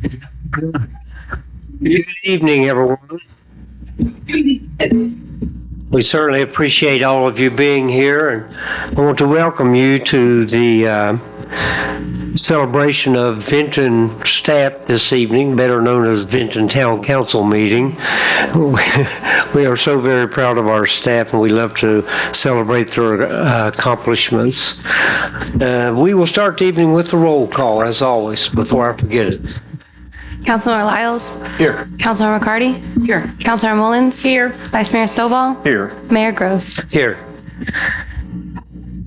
Good evening, everyone. We certainly appreciate all of you being here, and I want to welcome you to the celebration of Vinton Staff this evening, better known as Vinton Town Council meeting. We are so very proud of our staff, and we love to celebrate their accomplishments. We will start the evening with the roll call, as always, before I forget it. Councilmember Lyles? Here. Councilmember McCarty? Here. Councilmember Mullins? Here. Vice Mayor Stovall? Here. Mayor Gross? Here.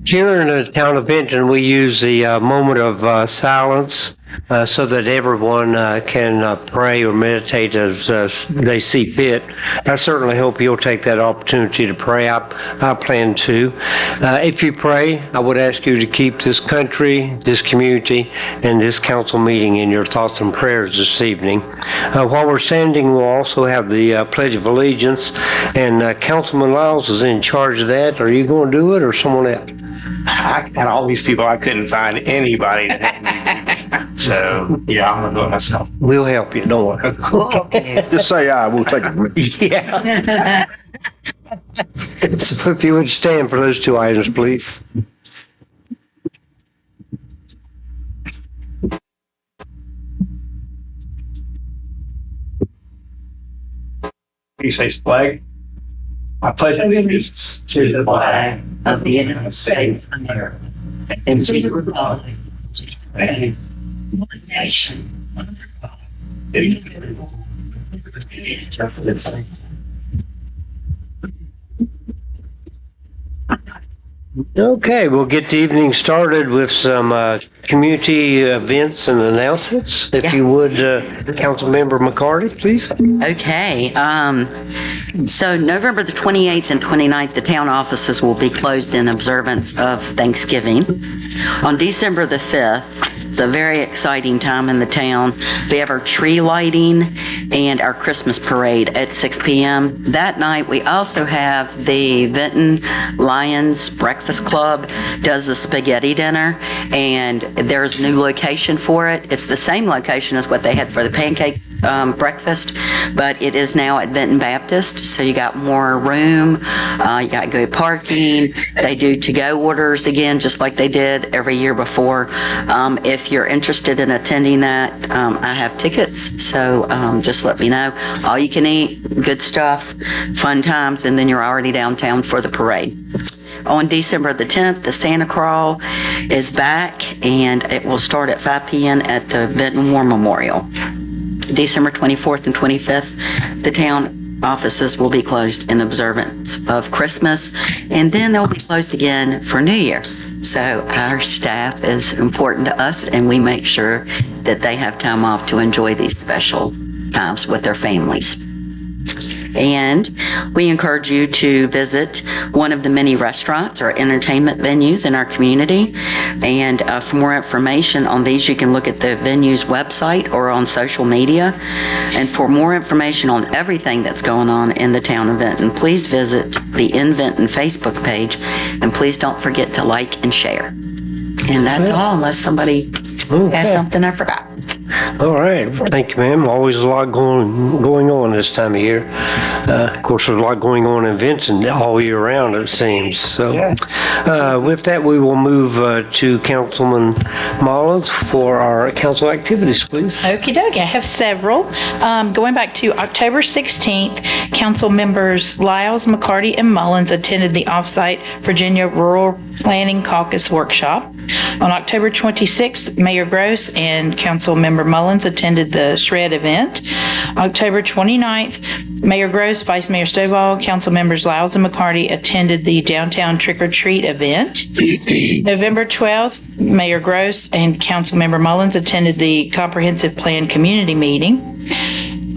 Here in the town of Vinton, we use the moment of silence so that everyone can pray or meditate as they see fit. I certainly hope you'll take that opportunity to pray. I plan to. If you pray, I would ask you to keep this country, this community, and this council meeting in your thoughts and prayers this evening. While we're standing, we'll also have the Pledge of Allegiance, and Councilman Lyles is in charge of that. Are you going to do it or someone else? I got all these people. I couldn't find anybody. So, yeah, I'm going to do it myself. We'll help you, don't worry. Just say aye, we'll take it. Yeah. So if you would stand for those two items, please. You say flag? I pledge allegiance to the flag of the United States of America and to the republic and one nation under God, indivisible, with liberty and justice. Okay, we'll get the evening started with some community events and announcements. If you would, Councilmember McCarty, please. Okay, so November the 28th and 29th, the town offices will be closed in observance of Thanksgiving. On December the 5th, it's a very exciting time in the town. We have our tree lighting and our Christmas parade at 6 p.m. That night, we also have the Vinton Lions Breakfast Club does the spaghetti dinner, and there's a new location for it. It's the same location as what they had for the pancake breakfast, but it is now at Vinton Baptist, so you got more room, you got good parking. They do to-go orders again, just like they did every year before. If you're interested in attending that, I have tickets, so just let me know. All you can eat, good stuff, fun times, and then you're already downtown for the parade. On December the 10th, the Santa Crawl is back, and it will start at 5 p.m. at the Vinton War Memorial. December 24th and 25th, the town offices will be closed in observance of Christmas, and then they'll be closed again for New Year. So our staff is important to us, and we make sure that they have time off to enjoy these special times with their families. And we encourage you to visit one of the many restaurants or entertainment venues in our community. And for more information on these, you can look at the venue's website or on social media. And for more information on everything that's going on in the town of Vinton, please visit the In Vinton Facebook page. And please don't forget to like and share. And that's all, unless somebody has something I forgot. All right. Thank you, ma'am. Always a lot going on this time of year. Of course, there's a lot going on in Vinton all year round, it seems. So with that, we will move to Councilman Mullins for our council activities, please. Okie dokie. I have several. Going back to October 16th, council members Lyles, McCarty, and Mullins attended the Offsite Virginia Rural Planning Caucus Workshop. On October 26th, Mayor Gross and Councilmember Mullins attended the Shred event. October 29th, Mayor Gross, Vice Mayor Stovall, Council members Lyles and McCarty attended the Downtown Trick or Treat event. November 12th, Mayor Gross and Councilmember Mullins attended the Comprehensive Plan Community Meeting.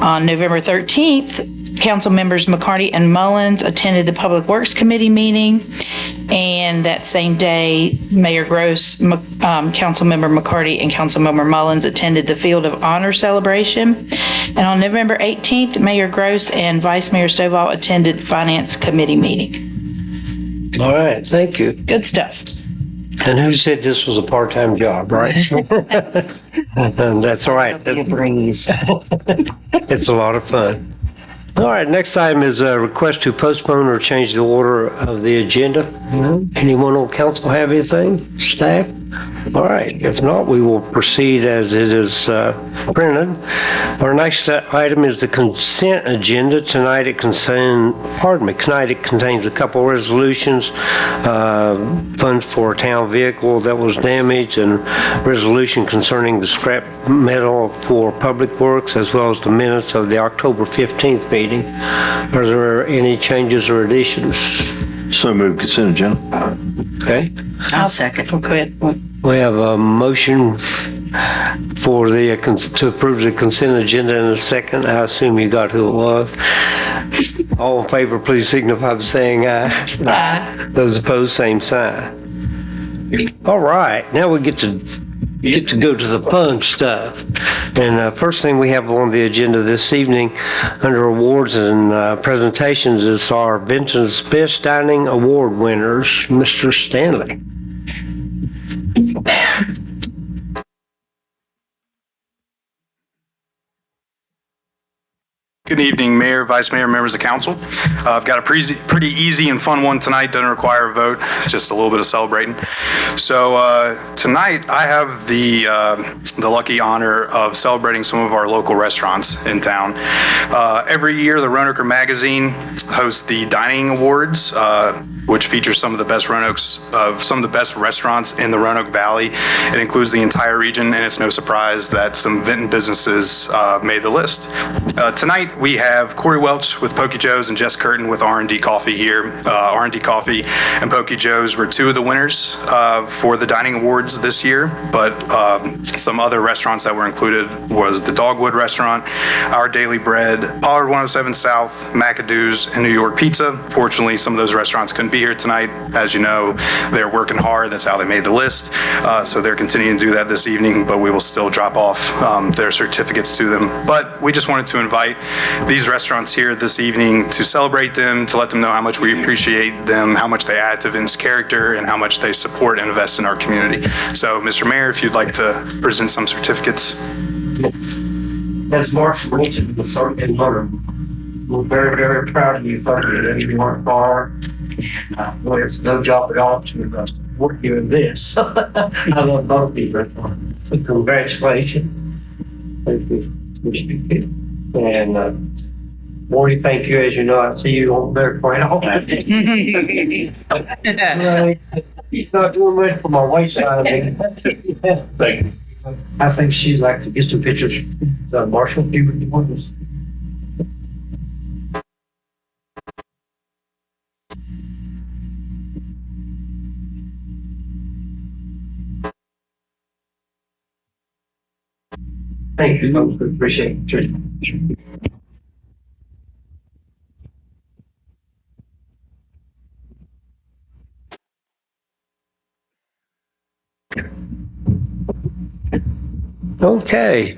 On November 13th, Council members McCarty and Mullins attended the Public Works Committee meeting. And that same day, Mayor Gross, Councilmember McCarty, and Councilmember Mullins attended the Field of Honor celebration. And on November 18th, Mayor Gross and Vice Mayor Stovall attended Finance Committee meeting. All right, thank you. Good stuff. And who said this was a part-time job, right? That's all right. It's a lot of fun. All right, next item is a request to postpone or change the order of the agenda. Anyone on council have anything? Staff? All right, if not, we will proceed as it is printed. Our next item is the consent agenda. Tonight it contains a couple of resolutions, funds for a town vehicle that was damaged, and resolution concerning the scrap metal for public works, as well as the minutes of the October 15th meeting. Are there any changes or additions? So moved, consent agenda. Okay. I'll second. Go ahead. We have a motion for the, to approve the consent agenda in a second. I assume you got who it was. All in favor, please signify by saying aye. Aye. Those opposed, same sign. All right, now we get to go to the fun stuff. And first thing we have on the agenda this evening under awards and presentations is our Benton's Best Dining Award winners, Mr. Stanley. Good evening, Mayor, Vice Mayor, members of council. I've got a pretty easy and fun one tonight. Doesn't require a vote, just a little bit of celebrating. So tonight I have the lucky honor of celebrating some of our local restaurants in town. Every year, the Roanoke Magazine hosts the Dining Awards, which features some of the best restaurants in the Roanoke Valley. It includes the entire region, and it's no surprise that some Vinton businesses made the list. Tonight, we have Corey Welch with Pokey Joe's and Jess Curtin with R&D Coffee here. R&D Coffee and Pokey Joe's were two of the winners for the Dining Awards this year, but some other restaurants that were included was the Dogwood Restaurant, Our Daily Bread, Pollard 107 South, McAdoo's, and New York Pizza. Fortunately, some of those restaurants couldn't be here tonight. As you know, they're working hard. That's how they made the list. So they're continuing to do that this evening, but we will still drop off their certificates to them. But we just wanted to invite these restaurants here this evening to celebrate them, to let them know how much we appreciate them, how much they add to Vinton's character, and how much they support and invest in our community. So, Mr. Mayor, if you'd like to present some certificates. As Marshall mentioned, we're very, very proud of you, that you work hard. Well, it's no job at all to work you in this. I love both of you. So congratulations. Thank you. And Morty, thank you. As you know, I see you on there quite often. He's not doing much for my waistline. Thank you. I think she'd like to get some pictures. Marshall, do you want this? Thank you, folks. We appreciate it. Okay.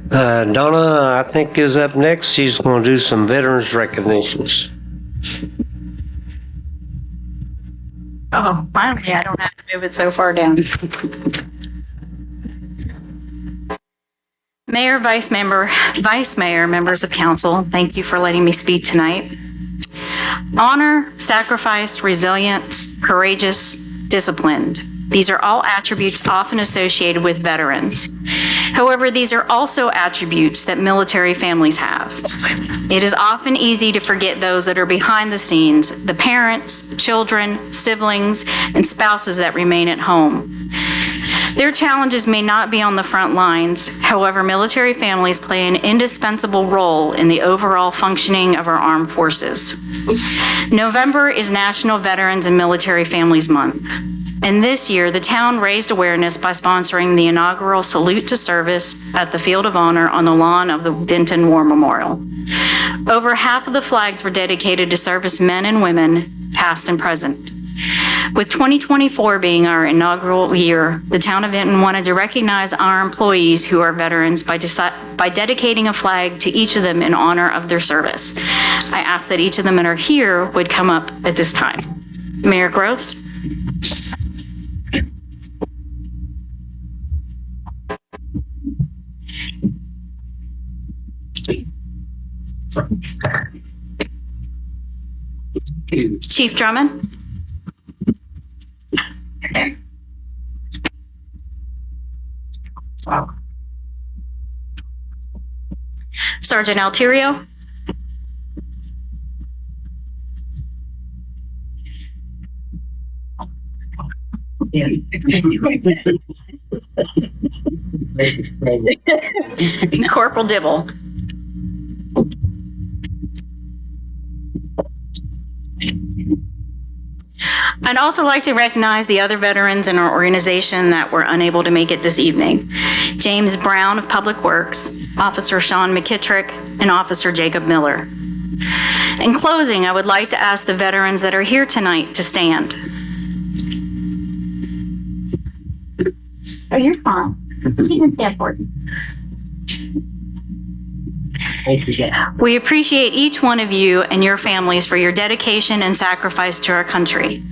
Donna, I think, is up next. She's going to do some veterans recognitions. Oh, finally, I don't have to move it so far down. Mayor, Vice Mayor, members of council, thank you for letting me speak tonight. Honor, sacrifice, resilience, courageous, disciplined. These are all attributes often associated with veterans. However, these are also attributes that military families have. It is often easy to forget those that are behind the scenes, the parents, children, siblings, and spouses that remain at home. Their challenges may not be on the front lines. However, military families play an indispensable role in the overall functioning of our armed forces. November is National Veterans and Military Families Month. And this year, the town raised awareness by sponsoring the inaugural Salute to Service at the Field of Honor on the lawn of the Vinton War Memorial. Over half of the flags were dedicated to servicemen and women, past and present. With 2024 being our inaugural year, the town of Vinton wanted to recognize our employees who are veterans by dedicating a flag to each of them in honor of their service. I ask that each of them that are here would come up at this time. Mayor Gross. Chief Drummond? Sergeant Altiero? Corporal Dibble? I'd also like to recognize the other veterans in our organization that were unable to make it this evening. James Brown of Public Works, Officer Sean McKittrick, and Officer Jacob Miller. In closing, I would like to ask the veterans that are here tonight to stand. Oh, you're fine. You can stand for it. We appreciate each one of you and your families for your dedication and sacrifice to our country.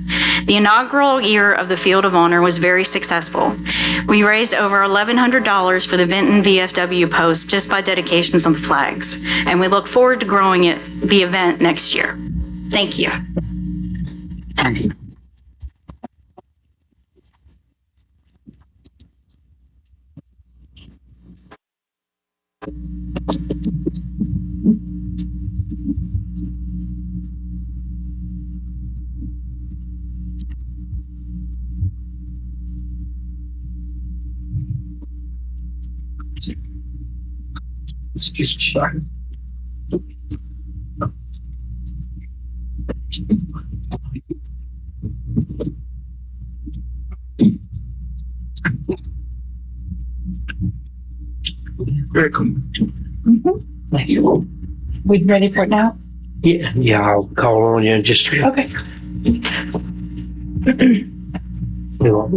The inaugural year of the Field of Honor was very successful. We raised over $1,100 for the Vinton VFW post just by dedications on the flags, and we look forward to growing the event next year. Thank you. Very cool. We ready for it now? Yeah, I'll call on you in just. Okay.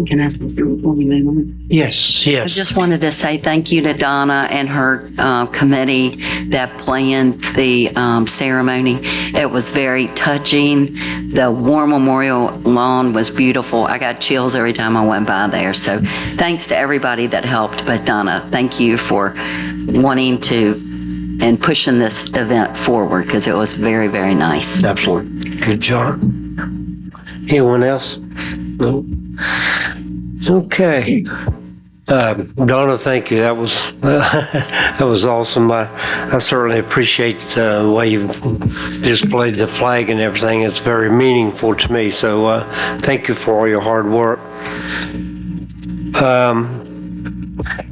Can I ask this before we move on? Yes, I yes. just wanted to say thank you to Donna and her committee that planned the ceremony. It was very touching. The War Memorial lawn was beautiful. I got chills every time I went by there. So thanks to everybody that helped. But Donna, thank you for wanting to and pushing this event forward because it was very, very nice. Absolutely. Good job. Anyone else? No? Okay. Donna, thank you. That was that was awesome. I certainly appreciate the way you displayed the flag and everything. It's very meaningful to me. So thank you for all your hard work.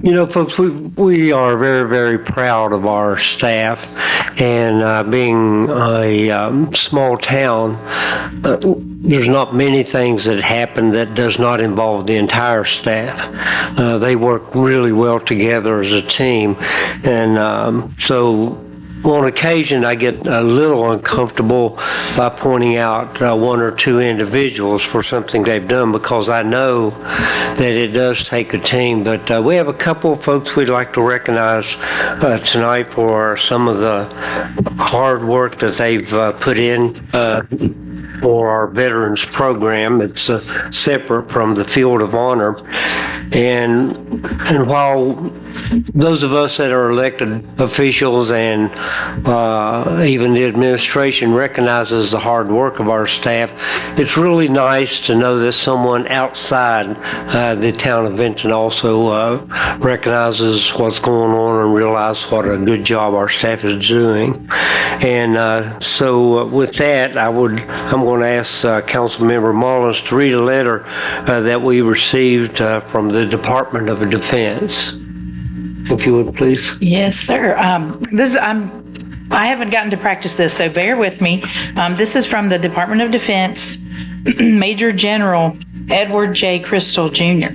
You know, folks, we are very, very proud of our staff, and being a small town, there's not many things that happen that does not involve the entire staff. They work really well together as a team, and so on occasion, I get a little uncomfortable by pointing out one or two individuals for something they've done because I know that it does take a team. But we have a couple of folks we'd like to recognize tonight for some of the hard work that they've put in for our veterans program. It's separate from the Field of Honor. And while those of us that are elected officials and even the administration recognizes the hard work of our staff, it's really nice to know that someone outside the town of Vinton also recognizes what's going on and realizes what a good job our staff is doing. And so with that, I'm going to ask Councilmember Mullins to read a letter that we received from the Department of Defense. If you would, please. Yes, sir. I haven't gotten to practice this, so bear with me. This is from the Department of Defense, Major General Edward J. Crystal, Jr.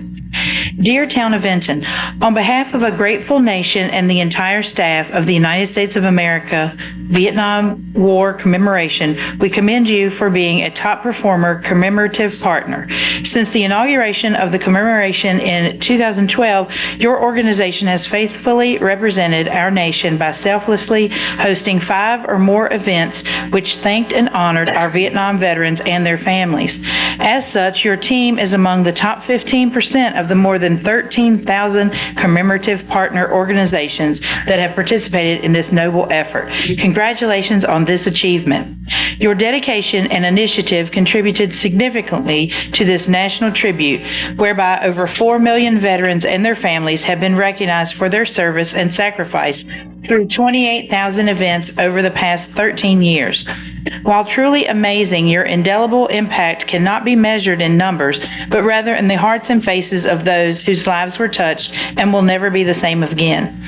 Dear Town of Vinton, on behalf of a grateful nation and the entire staff of the United States of America Vietnam War Commemoration, we commend you for being a top performer commemorative partner. Since the inauguration of the commemoration in 2012, your organization has faithfully represented our nation by selflessly hosting 5 or more events which thanked and honored our Vietnam veterans and their families. As such, your team is among the top 15% of the more than 13,000 commemorative partner organizations that have participated in this noble effort. Congratulations on this achievement. Your dedication and initiative contributed significantly to this national tribute, whereby over 4 million veterans and their families have been recognized for their service and sacrifice through 28,000 events over the past 13 years. While truly amazing, your indelible impact cannot be measured in numbers, but rather in the hearts and faces of those whose lives were touched and will never be the same again.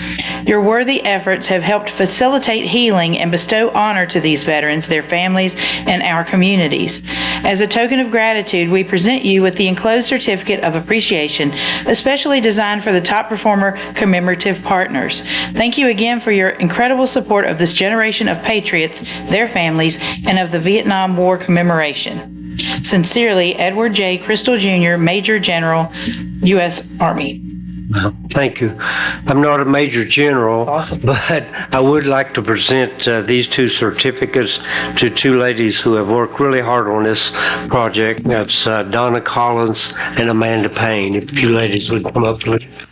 Your worthy efforts have helped facilitate healing and bestow honor to these veterans, their families, and our communities. As a token of gratitude, we present you with the enclosed certificate of appreciation, especially designed for the top performer commemorative partners. Thank you again for your incredible support of this generation of patriots, their families, and of the Vietnam War commemoration. Sincerely, Edward J. Crystal Jr., Major General, U.S. Army. Thank you. I'm not a major general, but I would like to present these two certificates to two ladies who have worked really hard on this project. That's Donna Collins and Amanda Payne. If you ladies would come up, please.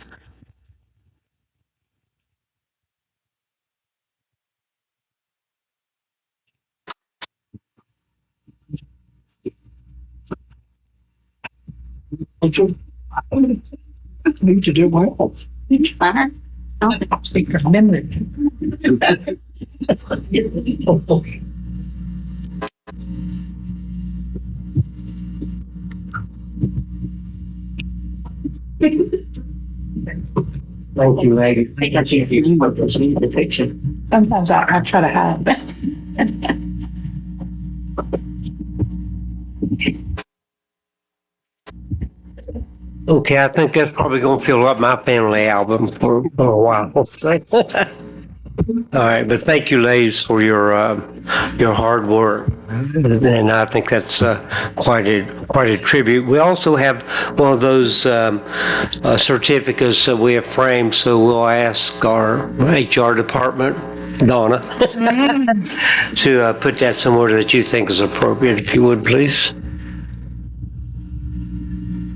Need to do well. Thank you, lady. Sometimes I try to hide. Okay, I think that's probably going to fill up my family album for a while. All right, but thank you, ladies, for your hard work, and I think that's quite a tribute. We also have one of those certificates that we have framed, so we'll ask our HR department, Donna, to put that somewhere that you think is appropriate, if you would, please.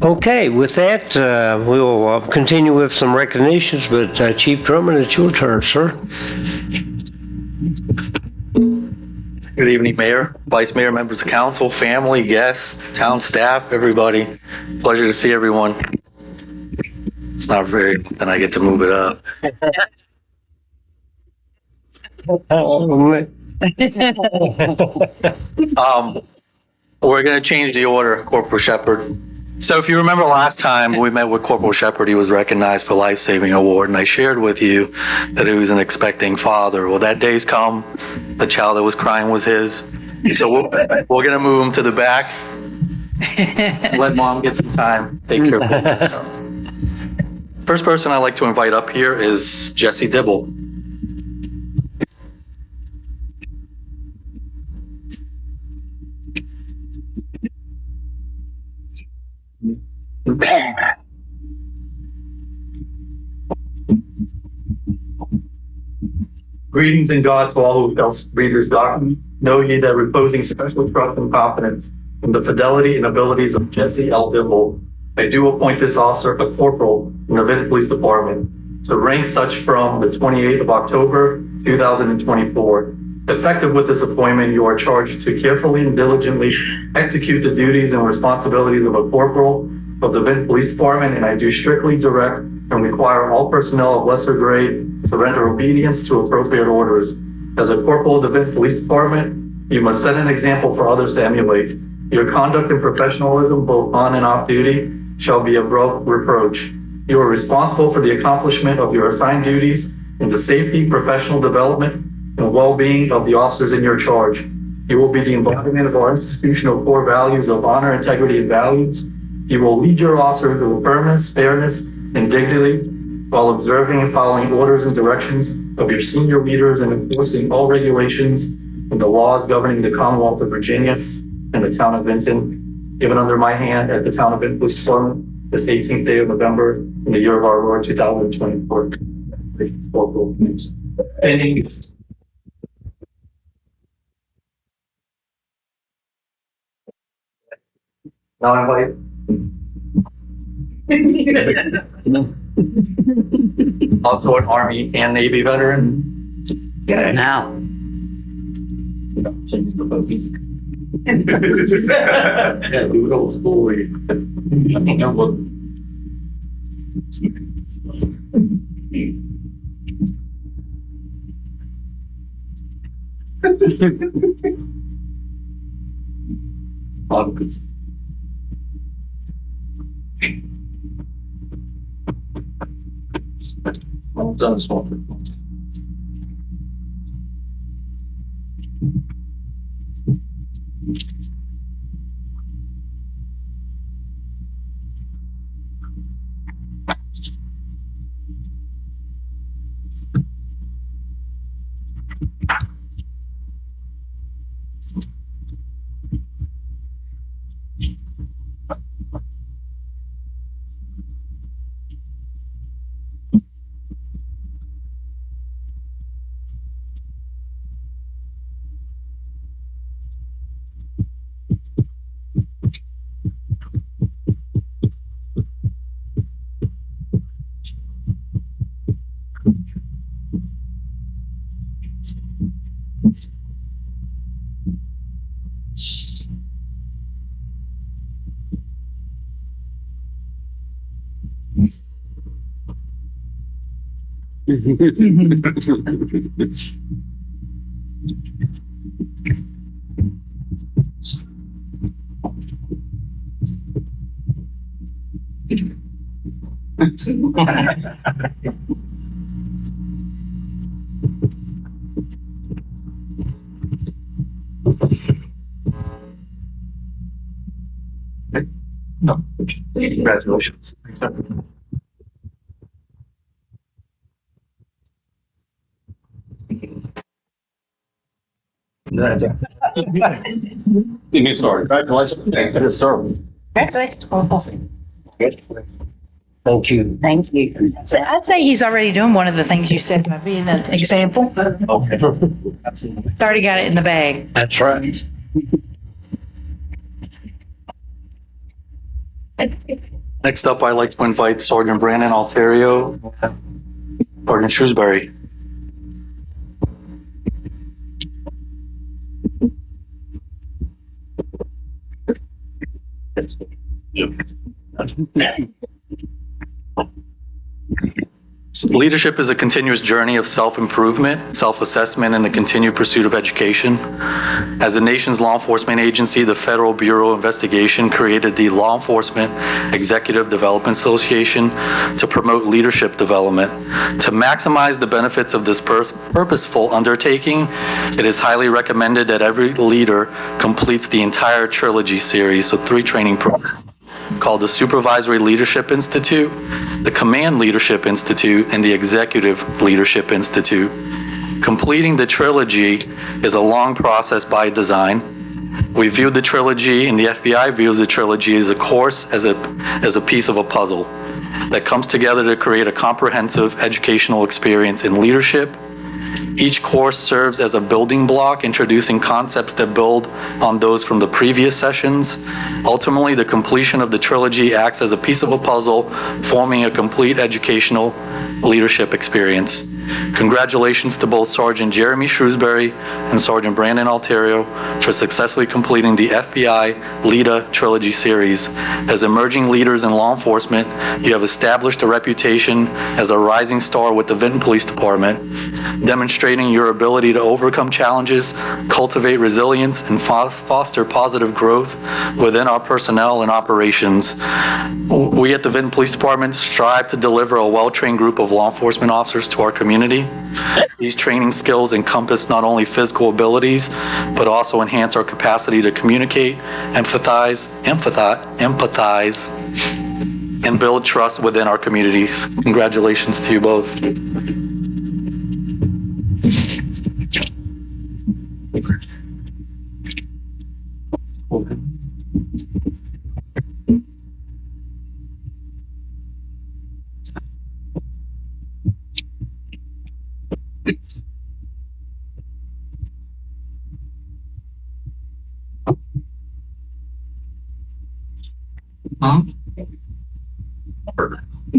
Okay, with that, we'll continue with some recognitions, but Chief Drummond, it's your turn, sir. Good evening, Mayor, Vice Mayor, members of council, family, guests, town staff, everybody. Pleasure to see everyone. It's not very often I get to move it up. We're going to change the order, Corporal Shepard. So if you remember last time we met with Corporal Shepard, he was recognized for Life-Saving Award, and I shared with you that he was an expecting father. Well, that day's come. The child that was crying was his. So we're going to move him to the back. Let mom get some time. Take care of business. First person I'd like to invite up here is Jesse Dibble. Greetings in God to all who else read this document. Know ye that reposing special trust and confidence in the fidelity and abilities of Jesse L. Dibble, I do appoint this officer a corporal in the Vinton Police Department to rank such from the 28th of October, 2024. Effective with this appointment, you are charged to carefully and diligently execute the duties and responsibilities of a corporal of the Vinton Police Department, and I do strictly direct and require all personnel of lesser grade to render obedience to appropriate orders. As a corporal of the Vinton Police Department, you must set an example for others to emulate. Your conduct and professionalism, both on and off duty, shall be above reproach. You are responsible for the accomplishment of your assigned duties and the safety, professional development, and well-being of the officers in your charge. You will be the embodiment of our institutional core values of honor, integrity, and values. You will lead your officers with firmness, fairness, and dignity while observing and following orders and directions of your senior leaders and enforcing all regulations and the laws governing the Commonwealth of Virginia and the town of Vinton, given under my hand at the town of Vinton Police Department this 18th day of November in the year of our Lord 2024. Ending. Now I invite Also an Army and Navy veteran. No. Yeah, do it old school way. No. Congratulations. Give me a story. Congratulations. Thanks for this service. Congratulations. Thank you. Thank you. So I'd say he's already doing one of the things you said by being an example. Okay. He's already got it in the bag. That's right. Next up, I'd like to invite Sergeant Brandon Alterio, Sergeant Shrewsbury. So leadership is a continuous journey of self-improvement, self-assessment, and the continued pursuit of education. As the nation's law enforcement agency, the Federal Bureau of Investigation created the Law Enforcement Executive Development Association to promote leadership development. To maximize the benefits of this purposeful undertaking, it is highly recommended that every leader completes the entire trilogy series, so 3 training programs, called the Supervisory Leadership Institute, the Command Leadership Institute, and the Executive Leadership Institute. Completing the trilogy is a long process by design. We view the trilogy, and the FBI views the trilogy as a course, as a piece of a puzzle that comes together to create a comprehensive educational experience in leadership. Each course serves as a building block, introducing concepts that build on those from the previous sessions. Ultimately, the completion of the trilogy acts as a piece of a puzzle, forming a complete educational leadership experience. Congratulations to both Sergeant Jeremy Shrewsbury and Sergeant Brandon Alterio for successfully completing the FBI LEADA Trilogy series. As emerging leaders in law enforcement, you have established a reputation as a rising star with the Vinton Police Department, demonstrating your ability to overcome challenges, cultivate resilience, and foster positive growth within our personnel and operations. We at the Vinton Police Department strive to deliver a well-trained group of law enforcement officers to our community. These training skills encompass not only physical abilities, but also enhance our capacity to communicate, empathize, and build trust within our communities. Congratulations to you both.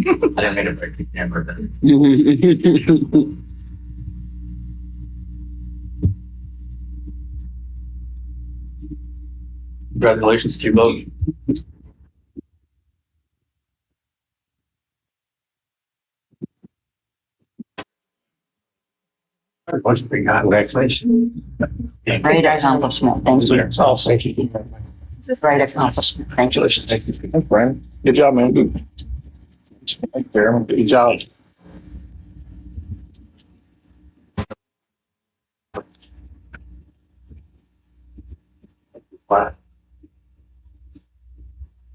didn't mean to break the camera. Congratulations to you both. Congratulations. Great accomplishment. Thank you. Oh, thank you. Great accomplishment. Thank you. Congratulations. Thank you. Thanks, Brian. Good job, man. Thank you. Good job.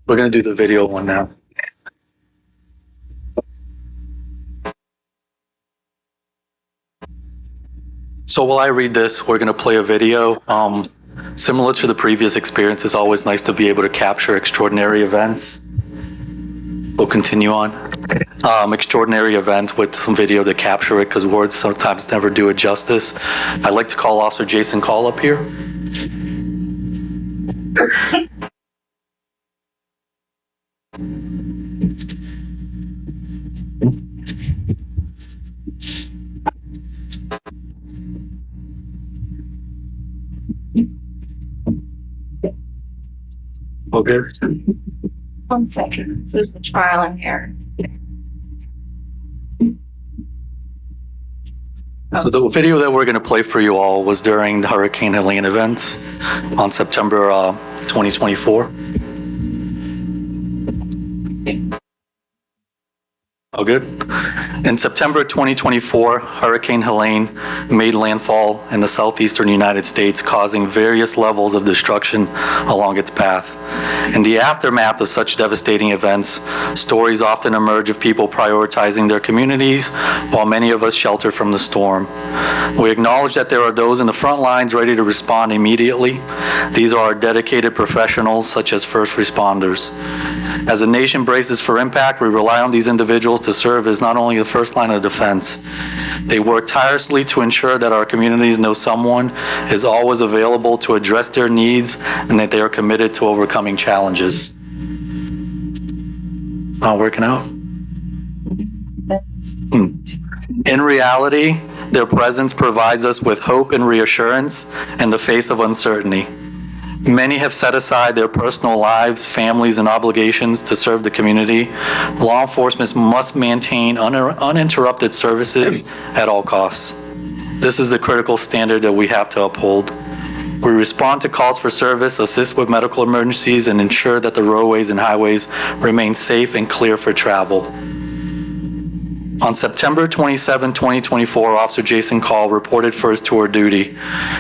We're going to do the video one now. So while I read this, we're going to play a video. Similar to the previous experience, it's always nice to be able to capture extraordinary events. We'll continue on. Extraordinary events with some video to capture it, because words sometimes never do it justice. I'd like to call Officer Jason Call up here. All good? 1 second. This is the trial and error. So the video that we're going to play for you all was during the Hurricane Helene events on September 2024. All good? In September 2024, Hurricane Helene made landfall in the southeastern United States, causing various levels of destruction along its path. In the aftermath of such devastating events, stories often emerge of people prioritizing their communities, while many of us shelter from the storm. We acknowledge that there are those in the front lines ready to respond immediately. These are our dedicated professionals, such as first responders. As the nation braces for impact, we rely on these individuals to serve as not only the first line of defense. They work tirelessly to ensure that our communities know someone is always available to address their needs and that they are committed to overcoming challenges. Not working out? In reality, their presence provides us with hope and reassurance in the face of uncertainty. Many have set aside their personal lives, families, and obligations to serve the community. Law enforcement must maintain uninterrupted services at all costs. This is the critical standard that we have to uphold. We respond to calls for service, assist with medical emergencies, and ensure that the roadways and highways remain safe and clear for travel. On September 27, 2024, Officer Jason Call reported for his tour of duty.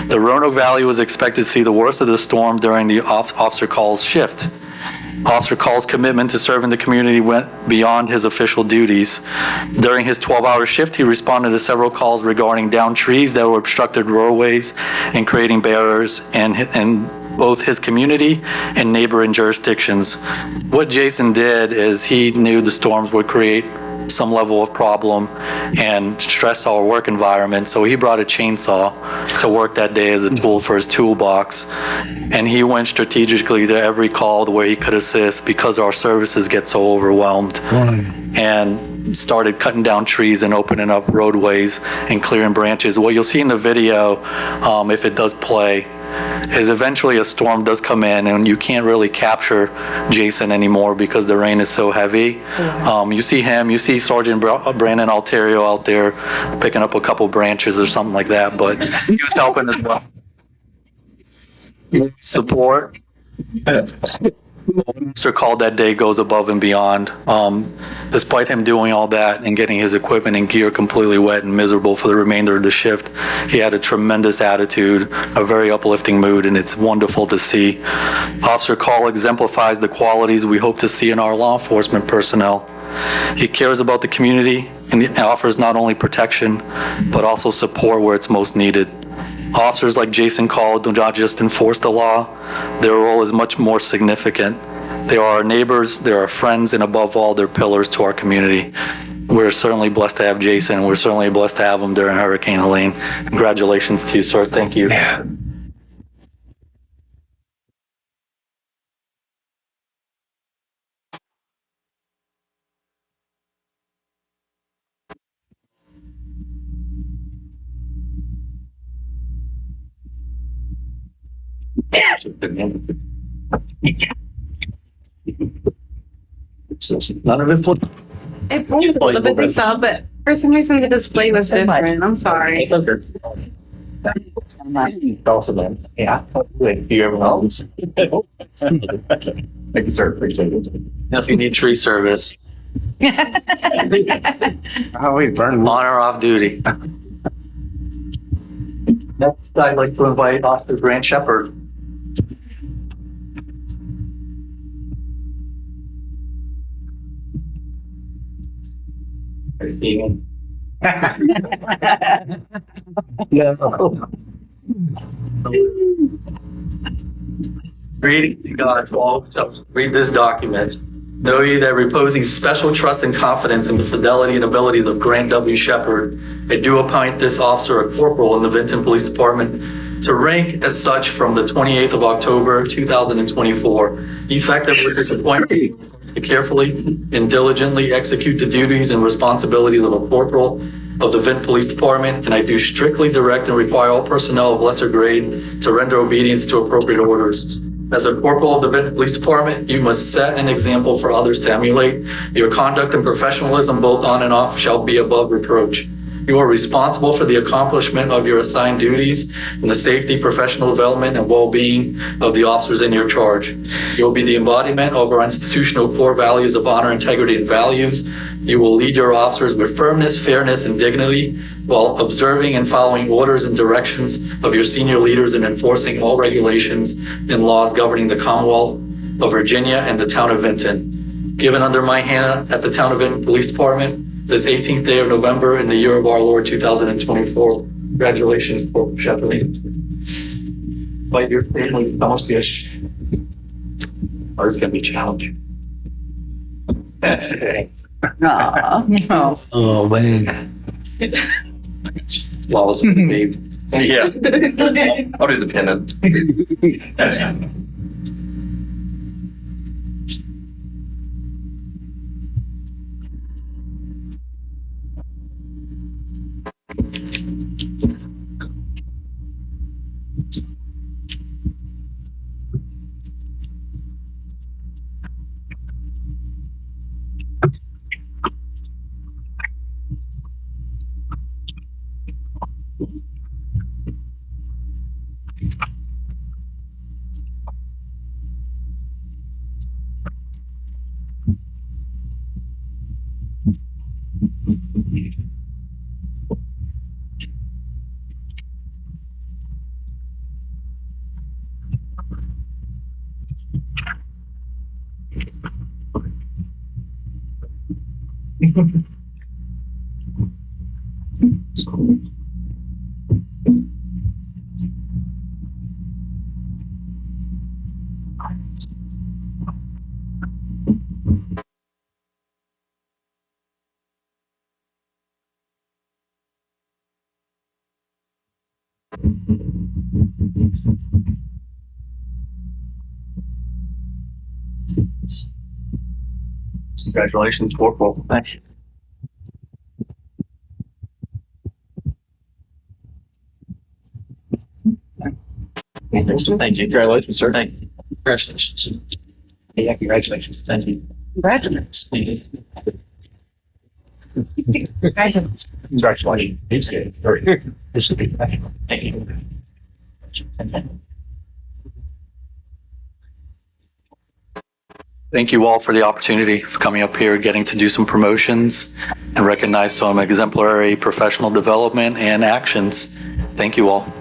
The Roanoke Valley was expected to see the worst of the storm during the Officer Call's shift. Officer Call's commitment to serving the community went beyond his official duties. During his 12-hour shift, he responded to several calls regarding downed trees that were obstructed roadways and creating barriers in both his community and neighboring jurisdictions. What Jason did is he knew the storms would create some level of problem and stress our work environment, so he brought a chainsaw to work that day as a tool for his toolbox, and he went strategically to every call where he could assist because our services get so overwhelmed, and started cutting down trees and opening up roadways and clearing branches. What you'll see in the video, if it does play, is eventually a storm does come in and you can't really capture Jason anymore because the rain is so heavy. You see him, you see Sergeant Brandon Alterio out there picking up a couple branches or something like that, but he was helping as well. Support. Officer Call that day goes above and beyond. Despite him doing all that and getting his equipment and gear completely wet and miserable for the remainder of the shift, he had a tremendous attitude, a very uplifting mood, and it's wonderful to see. Officer Call exemplifies the qualities we hope to see in our law enforcement personnel. He cares about the community and offers not only protection, but also support where it's most needed. Officers like Jason Call do not just enforce the law, their role is much more significant. They are our neighbors, they're our friends, and above all, they're pillars to our community. We're certainly blessed to have Jason, and we're certainly blessed to have him during Hurricane Helene. Congratulations to you, sir. Thank you. Yeah. None of it. It pulled a little bit this up, but for some reason the display was different. I'm sorry. It's okay. Awesome. Yeah. If you ever know. Thank you, sir. Appreciate it. If you need tree service, Oh, we burned. on or off duty. Next, I'd like to invite Officer Grant Shepard. I see him. Reading to God to all, read this document. Know ye that reposing special trust and confidence in the fidelity and abilities of Grant W. Shepard, I do appoint this officer a corporal in the Vinton Police Department to rank as such from the 28th of October, 2024. Effective with this appointment, to carefully and diligently execute the duties and responsibilities of a corporal of the Vinton Police Department, and I do strictly direct and require all personnel of lesser grade to render obedience to appropriate orders. As a corporal of the Vinton Police Department, you must set an example for others to emulate. Your conduct and professionalism, both on and off, shall be above reproach. You are responsible for the accomplishment of your assigned duties and the safety, professional development, and well-being of the officers in your charge. You will be the embodiment of our institutional core values of honor, integrity, and values. You will lead your officers with firmness, fairness, and dignity while observing and following orders and directions of your senior leaders and enforcing all regulations and laws governing the Commonwealth of Virginia and the town of Vinton. Given under my hand at the town of Vinton Police Department, this 18th day of November in the year of our Lord 2024. Congratulations, Corporal Shepard. Invite your family to come up here. Oh, it's gonna be challenging. Oh, man. Flawless and saved. Yeah. I'll do the pennant. Congratulations, Corporal. Thank you. Thank you. Congratulations, sir. Thank you. Congratulations. Yeah, congratulations. Thank you. Congratulations. Congratulations. Congratulations. It's good. Very good. This will be professional. Thank you. Thank you all for the opportunity for coming up here, getting to do some promotions and recognize some exemplary professional development and actions. Thank you all.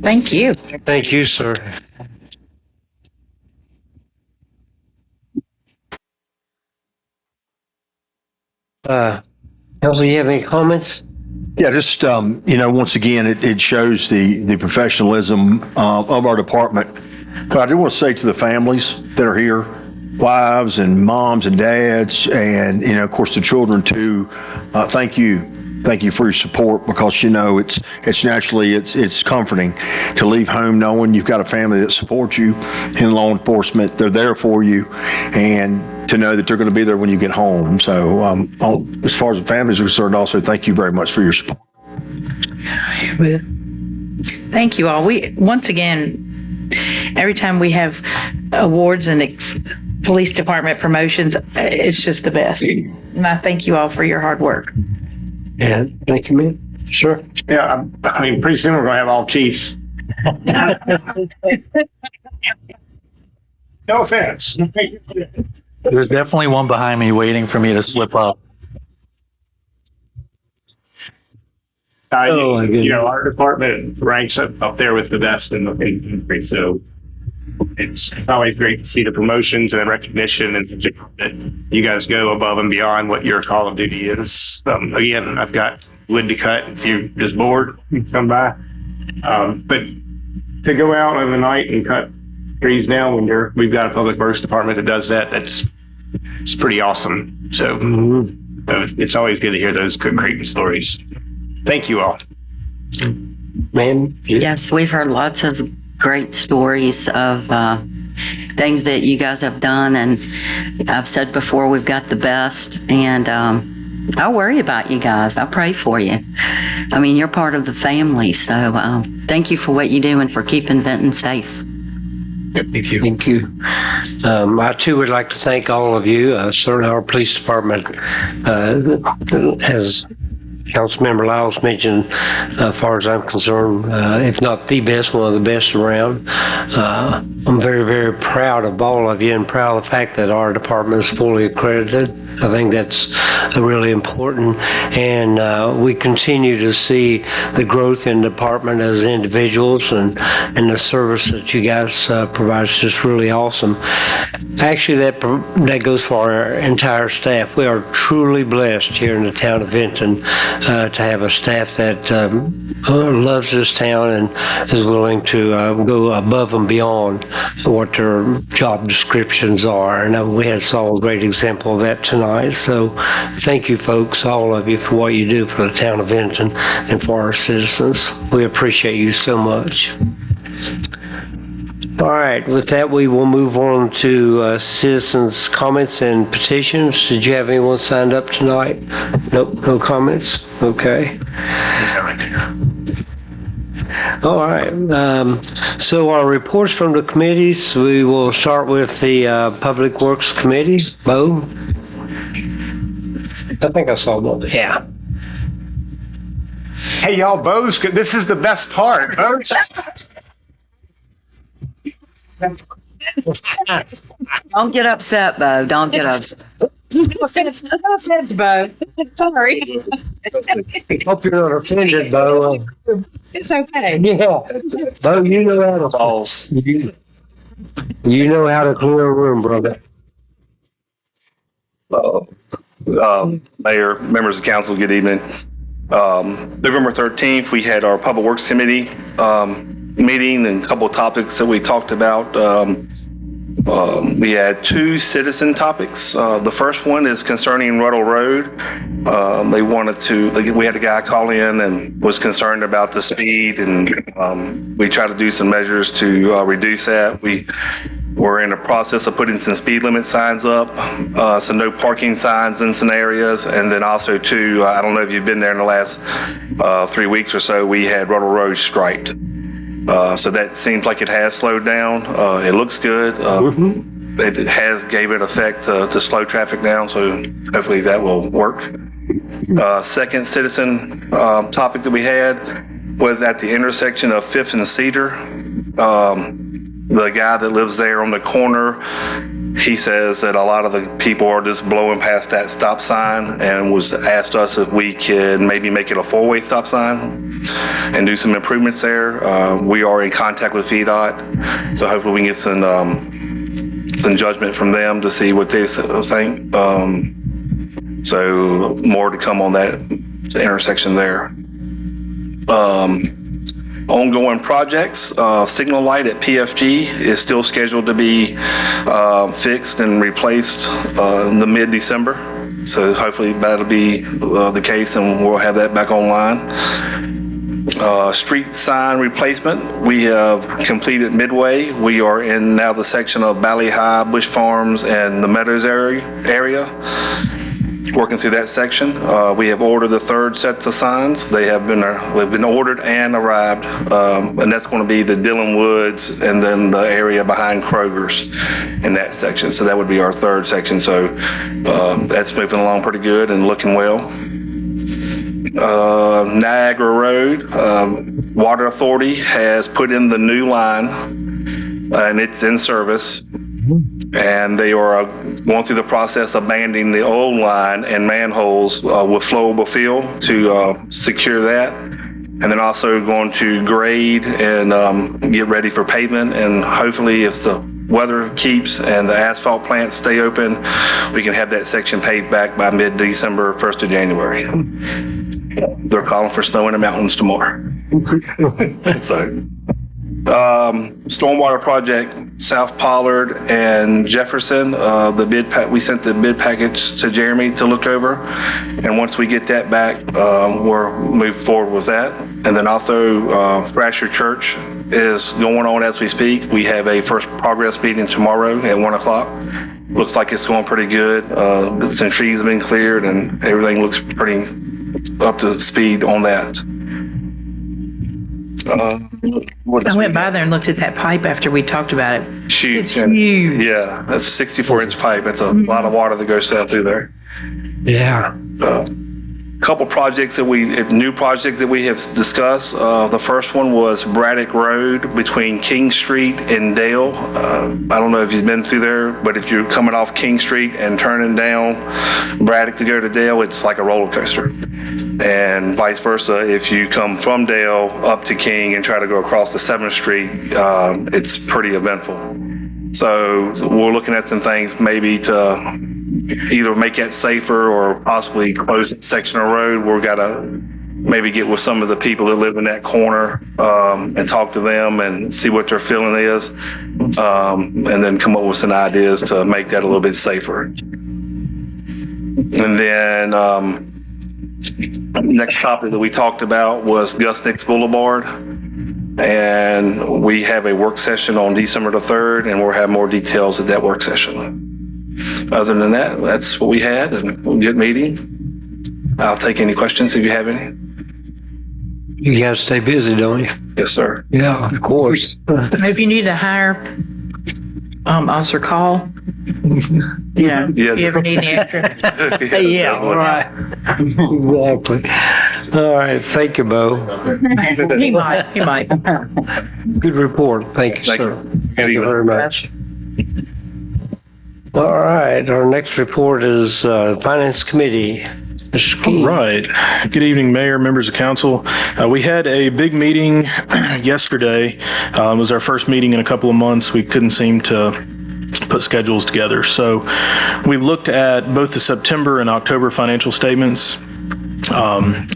Thank you. Thank you, sir. Council, you have any comments? Yeah, just, once again, it shows the professionalism of our department. But I do want to say to the families that are here, wives and moms and dads, and, of course, the children too, thank you. Thank you for your support, because, it's naturally, it's comforting to leave home knowing you've got a family that supports you in law enforcement. They're there for you, and to know that they're going to be there when you get home. So as far as the families are concerned, also, thank you very much for your support. Thank you all. Once again, Every time we have awards and police department promotions, it's just the best. And I thank you all for your hard work. Yeah, thank you, man. Sure. Yeah, I mean, pretty soon we're gonna have all chiefs. No offense. There's definitely one behind me waiting for me to slip up. Oh, my goodness. Our department ranks up there with the best in the country, so it's always great to see the promotions and the recognition and that you guys go above and beyond what your call of duty is. Again, I've got wood to cut if you're just bored, you can come by. But to go out on the night and cut trees down when we've got a public works department that does that, it's pretty awesome. So it's always good to hear those Creighton stories. Thank you all. Man. Yes, we've heard lots of great stories of things that you guys have done. And I've said before, we've got the best. And I worry about you guys. I pray for you. I mean, you're part of the family. So thank you for what you do and for keeping Vinton safe. Thank you. Thank you. I too would like to thank all of you. Certainly our police department has Councilmember Lyles mentioned, as far as I'm concerned, if not the best, one of the best around. I'm very, very proud of all of you and proud of the fact that our department is fully accredited. I think that's really important. And we continue to see the growth in the department as individuals, and the service that you guys provide is just really awesome. Actually, that goes for our entire staff. We are truly blessed here in the town of Vinton to have a staff that loves this town and is willing to go above and beyond what their job descriptions are. And we saw a great example of that tonight. So thank you, folks, all of you, for what you do for the town of Vinton and for our citizens. We appreciate you so much. All right, with that, we will move on to citizens' comments and petitions. Did you have anyone signed up tonight? Nope, no comments? Okay. All right. So our reports from the committees, we will start with the Public Works Committee. Bo? I think I saw one. Yeah. Hey, y'all, Bo's, this is the best part. Don't get upset, Bo. Don't get upset. No offense, Bo. Sorry. Hope you're not offended, Bo. It's okay. Yeah. Bo, you know how to false. You know how to clear a room, brother. Mayor, members of council, good evening. November 13th, we had our Public Works Committee meeting and a couple of topics that we talked about. We had two citizen topics. The first one is concerning Ruddle Road. We had a guy call in and was concerned about the speed, and we tried to do some measures to reduce that. We're in the process of putting some speed limit signs up, some no parking signs in some areas, and then also too, I don't know if you've been there in the last 3 weeks or so, we had Ruddle Road striped. So that seems like it has slowed down. It looks good. It has gave it effect to slow traffic down, so hopefully that will work. Second citizen topic that we had was at the intersection of 5th and Cedar. The guy that lives there on the corner, he says that a lot of the people are just blowing past that stop sign, and was asked us if we could maybe make it a 4-way stop sign and do some improvements there. We are in contact with VDOT, so hopefully we can get some judgment from them to see what they think. So more to come on that intersection there. Ongoing projects, signal light at PFG is still scheduled to be fixed and replaced in the mid-December. So hopefully that'll be the case, and we'll have that back online. Street sign replacement, we have completed Midway. We are in now the section of Valley High, Bush Farms, and the Meadows area. working through that section. We have ordered the third sets of signs. They've been ordered and arrived, and that's going to be the Dillon Woods and then the area behind Kroger's in that section. So that would be our third section. So that's moving along pretty good and looking well. Niagara Road, Water Authority has put in the new line, and it's in service. And they are going through the process of abandoning the old line and manholes with flowable fill to secure that. And then also going to grade and get ready for pavement. And hopefully, if the weather keeps and the asphalt plants stay open, we can have that section paved back by mid-December, 1st of January. They're calling for snow in the mountains tomorrow. So. Stormwater project, South Pollard and Jefferson, we sent the bid package to Jeremy to look over. And once we get that back, we'll move forward with that. And then also, Thrasher Church is going on as we speak. We have a first progress meeting tomorrow at 1:00. Looks like it's going pretty good. Some trees have been cleared and everything looks pretty up to speed on that. I went by there and looked at that pipe after we talked about it. Huge. It's huge. Yeah, that's a 64-inch pipe. That's a lot of water that goes down through there. Yeah. Couple projects new projects that we have discussed. The first one was Braddock Road between King Street and Dale. I don't know if you've been through there, but if you're coming off King Street and turning down Braddock to go to Dale, it's like a roller coaster. And vice versa, if you come from Dale up to King and try to go across the 7th Street, it's pretty eventful. So we're looking at some things maybe to either make that safer or possibly close that section of road. We've got to maybe get with some of the people that live in that corner and talk to them and see what their feeling is, and then come up with some ideas to make that a little bit safer. And then next topic that we talked about was Gus Nix Boulevard. And we have a work session on December the 3rd, and we'll have more details at that work session. Other than that, that's what we had, and a good meeting. I'll take any questions if you have any. You guys stay busy, don't you? Yes, sir. Yeah, of course. If you need to hire Officer Call, Yeah. if you ever need any extra. Yeah, right. Exactly. All right. Thank you, Bo. He might. Good report. Thank you, sir. Thank you very much. All right. Our next report is Finance Committee. Mr. Key. Right. Good evening, Mayor, members of council. We had a big meeting yesterday. It was our first meeting in a couple of months. We couldn't seem to put schedules together. So we looked at both the September and October financial statements,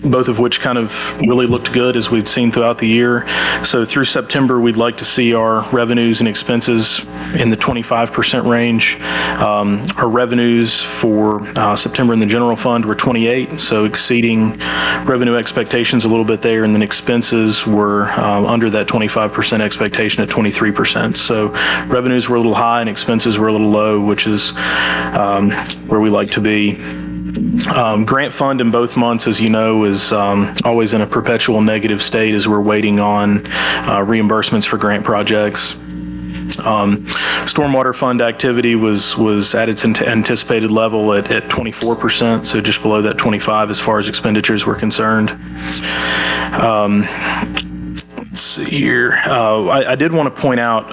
both of which kind of really looked good as we've seen throughout the year. So through September, we'd like to see our revenues and expenses in the 25% range. Our revenues for September in the general fund were 28, so exceeding revenue expectations a little bit there, and then expenses were under that 25% expectation at 23%. So revenues were a little high and expenses were a little low, which is where we like to be. Grant fund in both months, as you know, is always in a perpetual negative state as we're waiting on reimbursements for grant projects. Stormwater fund activity was at its anticipated level at 24%, so just below that 25 as far as expenditures were concerned. Let's see here. I did want to point out,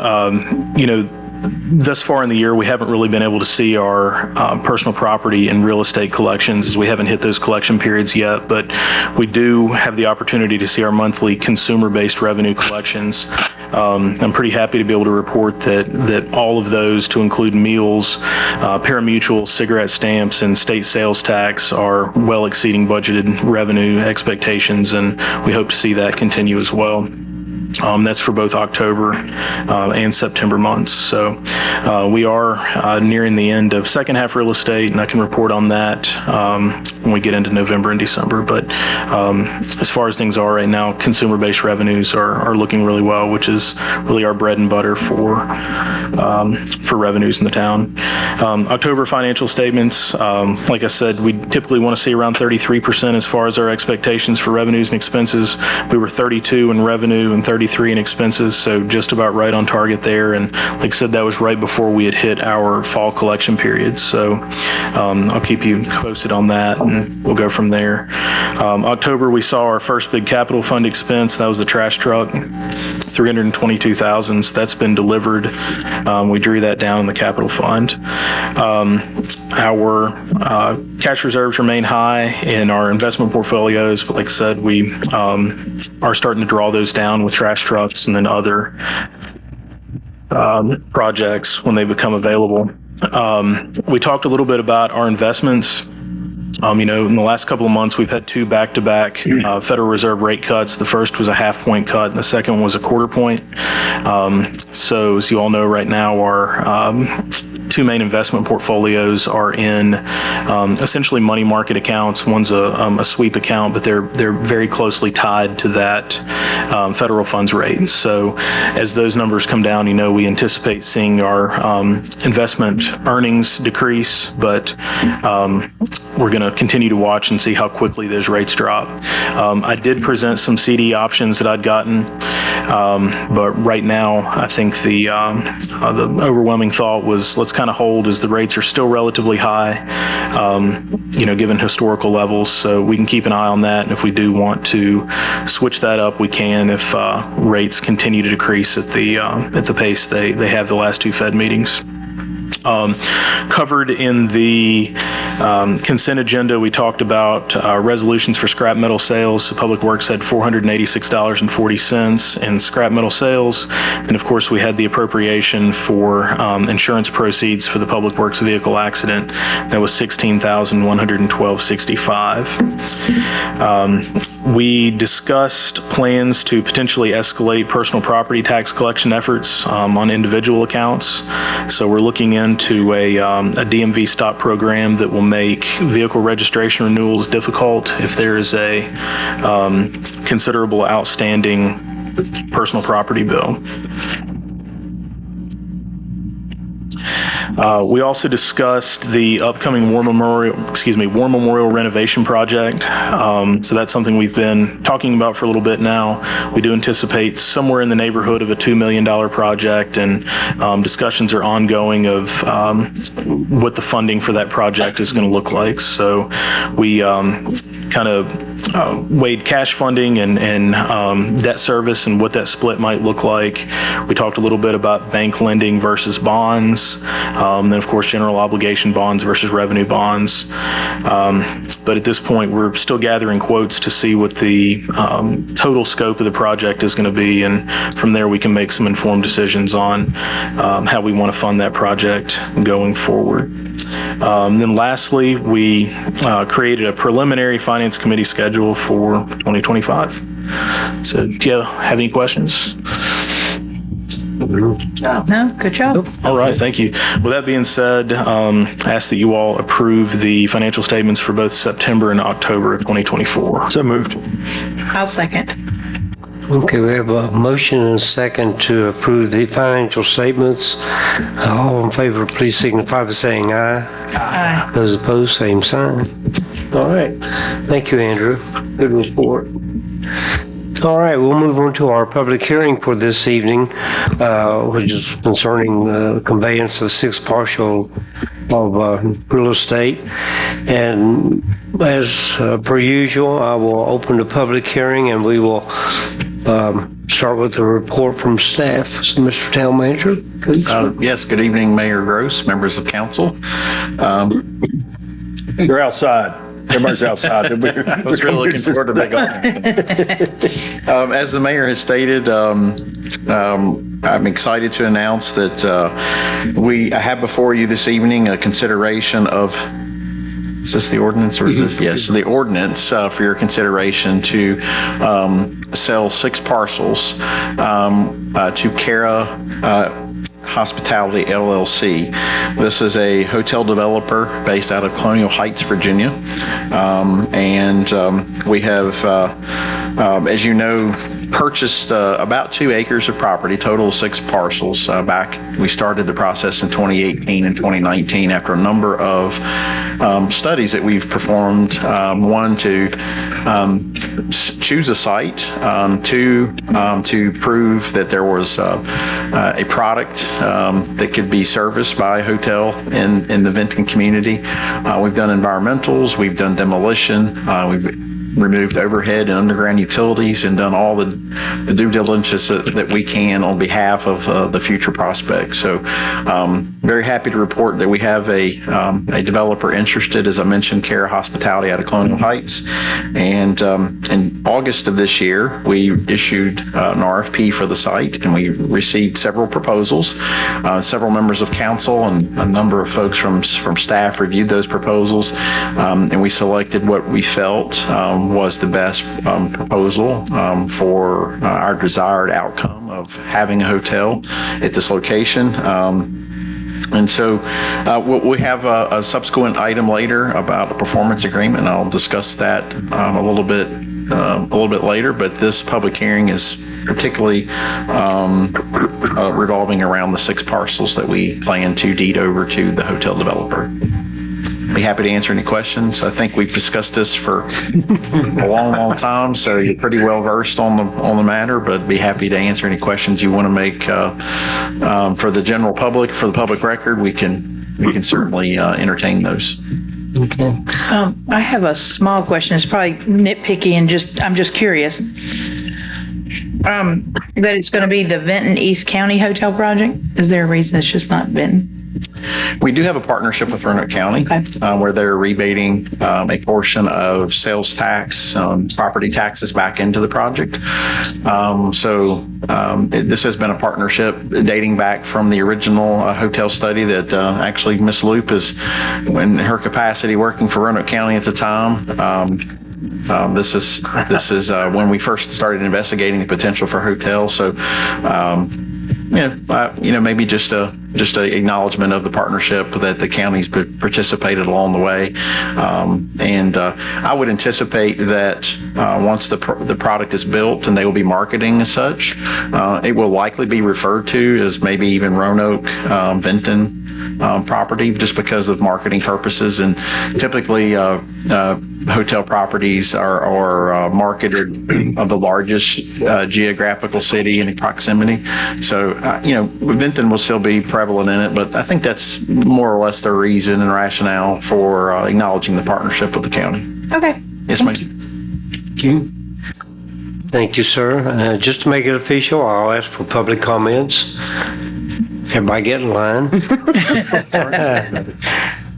thus far in the year, we haven't really been able to see our personal property and real estate collections, as we haven't hit those collection periods yet, but we do have the opportunity to see our monthly consumer-based revenue collections. I'm pretty happy to be able to report that all of those, to include meals, parimutuel, cigarette stamps, and state sales tax, are well exceeding budgeted revenue expectations, and we hope to see that continue as well. That's for both October and September months. So we are nearing the end of second half real estate, and I can report on that when we get into November and December. But as far as things are right now, consumer-based revenues are looking really well, which is really our bread and butter for revenues in the town. October financial statements, like I said, we typically want to see around 33% as far as our expectations for revenues and expenses. We were 32 in revenue and 33 in expenses, so just about right on target there. And like I said, that was right before we had hit our fall collection period. So I'll keep you posted on that, and we'll go from there. October, we saw our first big capital fund expense. That was the trash truck, $322,000. So that's been delivered. We drew that down in the capital fund. Our cash reserves remain high in our investment portfolios, but like I said, we are starting to draw those down with trash trucks and then other projects when they become available. We talked a little bit about our investments. In the last couple of months, we've had two back-to-back Federal Reserve rate cuts. The first was a half-point cut, and the second one was a quarter point. So as you all know right now, our two main investment portfolios are in essentially money market accounts. One's a sweep account, but they're very closely tied to that federal funds rate. So as those numbers come down, we anticipate seeing our investment earnings decrease, but we're going to continue to watch and see how quickly those rates drop. I did present some CD options that I'd gotten, but right now I think the overwhelming thought was let's kind of hold as the rates are still relatively high, given historical levels. So we can keep an eye on that, and if we do want to switch that up, we can if rates continue to decrease at the pace they have the last two Fed meetings. Covered in the consent agenda, we talked about resolutions for scrap metal sales. So Public Works had $486.40 in scrap metal sales. And of course, we had the appropriation for insurance proceeds for the Public Works vehicle accident. That was $16,112.65. We discussed plans to potentially escalate personal property tax collection efforts on individual accounts. So we're looking into a DMV stop program that will make vehicle registration renewals difficult if there is a considerable outstanding personal property bill. We also discussed the upcoming War Memorial renovation project. So that's something we've been talking about for a little bit now. We do anticipate somewhere in the neighborhood of a $2 million project, and discussions are ongoing of what the funding for that project is going to look like. So we kind of weighed cash funding and debt service and what that split might look like. We talked a little bit about bank lending versus bonds, then of course general obligation bonds versus revenue bonds. But at this point, we're still gathering quotes to see what the total scope of the project is going to be, and from there we can make some informed decisions on how we want to fund that project going forward. Then lastly, we created a preliminary Finance Committee schedule for 2025. So do you have any questions? No, good job. All right, thank you. With that being said, I ask that you all approve the financial statements for both September and October of 2024. So moved. I'll second. Okay, we have a motion and a second to approve the financial statements. All in favor, please signify by saying aye. Aye. Those opposed, same sign. All right. Thank you, Andrew. Good report. All right, we'll move on to our public hearing for this evening, which is concerning the conveyance of 6 parcel of real estate. And as per usual, I will open the public hearing and we will start with the report from staff. So, Mr. Town Manager, please. Yes, good evening, Mayor Gross, members of council. You're outside. Everybody's outside. I was really looking forward to that going. As the mayor has stated, I'm excited to announce that I have before you this evening a consideration of Is this the ordinance or is this? Yes, the ordinance for your consideration to sell 6 parcels to Cara Hospitality LLC. This is a hotel developer based out of Colonial Heights, Virginia. We have, as you know, purchased about 2 acres of property, total of 6 parcels. We started the process in 2018 and 2019 after a number of studies that we've performed. One, to choose a site, 2, to prove that there was a product that could be serviced by a hotel in the Vinton community. We've done environmentals, we've done demolition, we've removed overhead and underground utilities and done all the due diligence that we can on behalf of the future prospects. So very happy to report that we have a developer interested, as I mentioned, Cara Hospitality out of Colonial Heights. And in August of this year, we issued an RFP for the site, and we received several proposals. Several members of council and a number of folks from staff reviewed those proposals, and we selected what we felt was the best proposal for our desired outcome of having a hotel at this location. And so we have a subsequent item later about a performance agreement, and I'll discuss that a little bit later. But this public hearing is particularly revolving around the 6 parcels that we plan to deed over to the hotel developer. Be happy to answer any questions. I think we've discussed this for a long time, so you're pretty well versed on the matter, but be happy to answer any questions you want to make for the general public, for the public record. We can certainly entertain those. Okay. I have a small question. It's probably nitpicky and I'm just curious. That it's going to be the Vinton East County Hotel project? Is there a reason it's just not Vinton? We do have a partnership with Roanoke County where they're rebating a portion of sales tax, property taxes back into the project. This has been a partnership dating back from the original hotel study that actually Ms. Loop is, in her capacity working for Roanoke County at the time. This is when we first started investigating the potential for hotels. So, maybe just a acknowledgement of the partnership that the county's participated along the way. I would anticipate that once the product is built and they will be marketing as such, it will likely be referred to as maybe even Roanoke, Vinton property, just because of marketing purposes. And typically, hotel properties are marketed of the largest geographical city in proximity. So, Vinton will still be prevalent in it, but I think that's more or less the reason and rationale for acknowledging the partnership with the county. Okay. Yes, ma'am. Thank you. Thank you, sir. Just to make it official, I'll ask for public comments. Everybody get in line.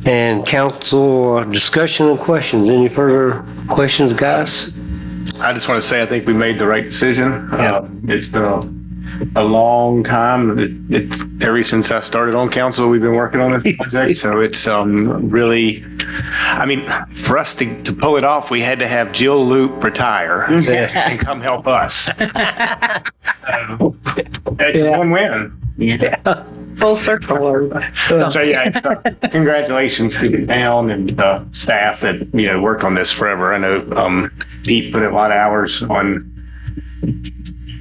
And council discussion and questions. Any further questions, guys? I just want to say I think we made the right decision. It's been a long time. Ever since I started on council, we've been working on this project. So it's really, for us to pull it off, we had to have Jill Loop retire and come help us. It's a win-win. Yeah. Full circle. Congratulations to the town and the staff that worked on this forever. I know Pete put a lot of hours on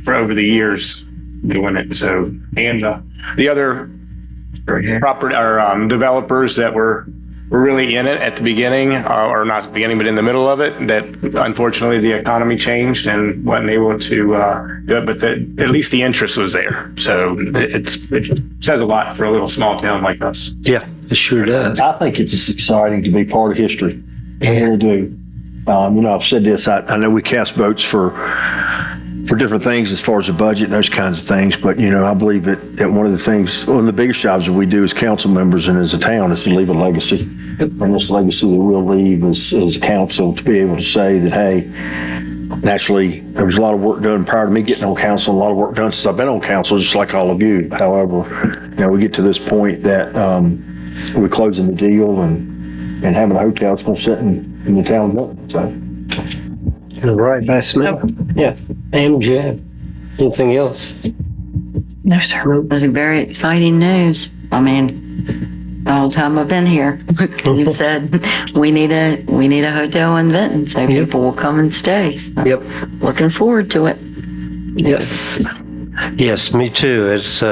for over the years doing it. So, and the other property or developers that were really in it at the beginning, or not at the beginning, but in the middle of it, that unfortunately the economy changed and wasn't able to do it, but at least the interest was there. So it says a lot for a little small town like us. Yeah, it sure does. I think it's exciting to be part of history. I really do. I've said this, I know we cast votes for different things as far as the budget and those kinds of things, but I believe that one of the biggest jobs that we do as council members and as a town is to leave a legacy. And this legacy that we'll leave as a council, to be able to say that, hey, naturally, there was a lot of work done prior to me getting on council, a lot of work done since I've been on council, just like all of you. However, we get to this point that we're closing the deal and and having a hotel that's gonna sit in the town building, so. All right, Vice Mayor. Yeah. And Jeb. Anything else? No, sir. This is very exciting news. I mean, the whole time I've been here, you've said we need a hotel in Benton, so people will come and stay. So Yep. looking forward to it. Yes. Yes, me too. It's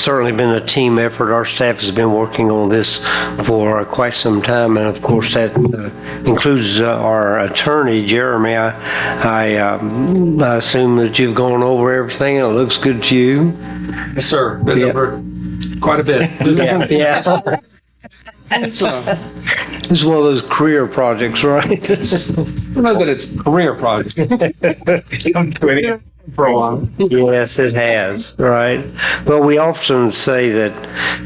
certainly been a team effort. Our staff has been working on this for quite some time, and of course that includes our attorney, Jeremy. I assume that you've gone over everything and it looks good to you. Yes, sir. Been over quite a bit. Yeah. It's one of those career projects, right? I don't know that it's a career project. For a while. Yes, it has, right? Well, we often say that,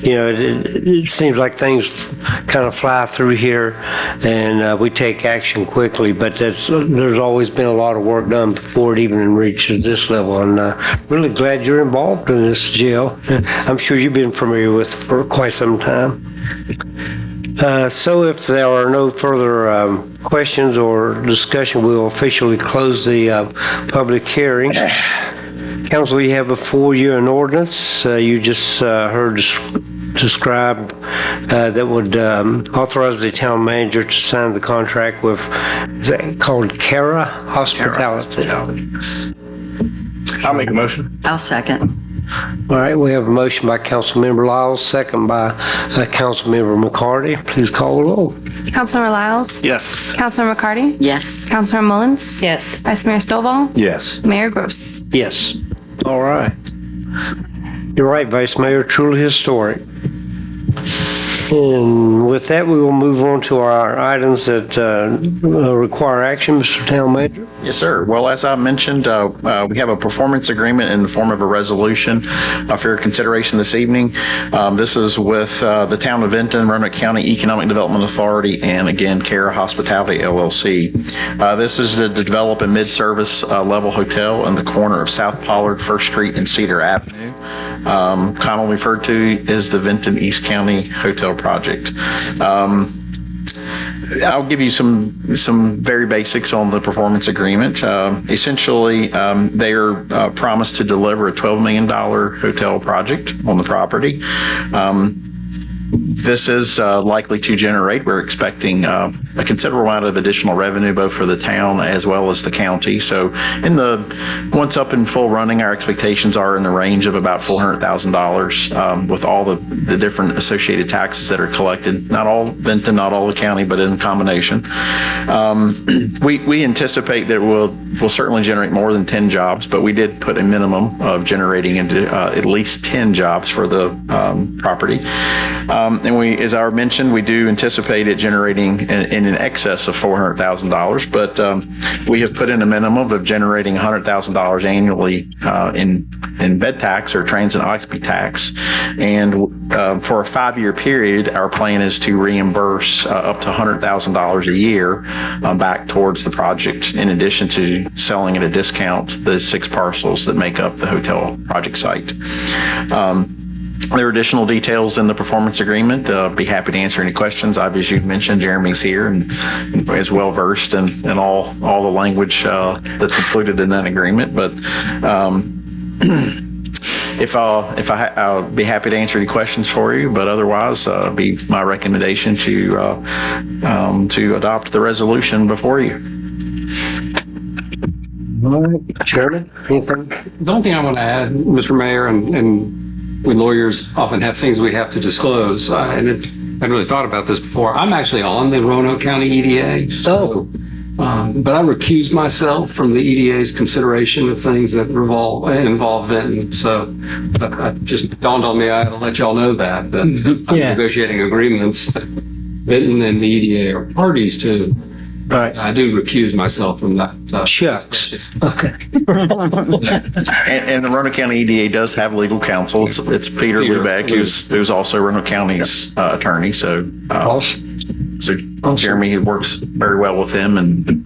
it seems like things kind of fly through here and we take action quickly, but there's always been a lot of work done before it even reaches this level. And really glad you're involved in this, Jill. I'm sure you've been familiar with it for quite some time. So if there are no further questions or discussion, we'll officially close the public hearing. Council, you have before you an ordinance you just heard described that would authorize the town manager to sign the contract with, is that called Cara Hospitality? I'll make a motion. I'll second. All right, we have a motion by Councilmember Lyles, second by Councilmember McCarty. Please call the roll. Councilmember Lyles? Yes. Councilmember McCarty? Yes. Councilmember Mullins? Yes. Vice Mayor Stovall? Yes. Mayor Gross? Yes. All right. You're right, Vice Mayor, truly historic. And with that, we will move on to our items that require action, Mr. Town Manager. Yes, sir. Well, as I mentioned, we have a performance agreement in the form of a resolution for your consideration this evening. This is with the Town of Benton, Roanoke County Economic Development Authority, and again, Cara Hospitality LLC. This is to develop a mid-service level hotel in the corner of South Pollard, 1st Street, and Cedar Avenue, commonly referred to as the Benton East County Hotel Project. I'll give you some very basics on the performance agreement. Essentially, they are promised to deliver a $12 million hotel project on the property. This is likely to generate, we're expecting a considerable amount of additional revenue, both for the town as well as the county. So once up in full running, our expectations are in the range of about $400,000 with all the different associated taxes that are collected. Not all Benton, not all the county, but in combination. We anticipate that we'll certainly generate more than 10 jobs, but we did put a minimum of generating into at least 10 jobs for the property. And as I mentioned, we do anticipate it generating in excess of $400,000, but we have put in a minimum of generating $100,000 annually in bed tax or transit occupancy tax. And for a 5-year period, our plan is to reimburse up to $100,000 a year back towards the project, in addition to selling at a discount the 6 parcels that make up the hotel project site. There are additional details in the performance agreement. Be happy to answer any questions. As you mentioned, Jeremy's here and is well versed in all the language that's included in that agreement. But I'll be happy to answer any questions for you. But otherwise, be my recommendation to adopt the resolution before you. All right, Chairman, anything? The only thing I want to add, Mr. Mayor, and we lawyers often have things we have to disclose, and I hadn't really thought about this before. I'm actually on the Roanoke County EDA, so, but I recuse myself from the EDA's consideration of things that involve Benton. So that just dawned on me. I had to let y'all know that I'm negotiating agreements that Benton and the EDA are parties to. Right. I do recuse myself from that. Shucks. Okay. And the Roanoke County EDA does have legal counsel. It's Peter Lubeck, who's also Roanoke County's attorney. So, Jeremy works very well with him, and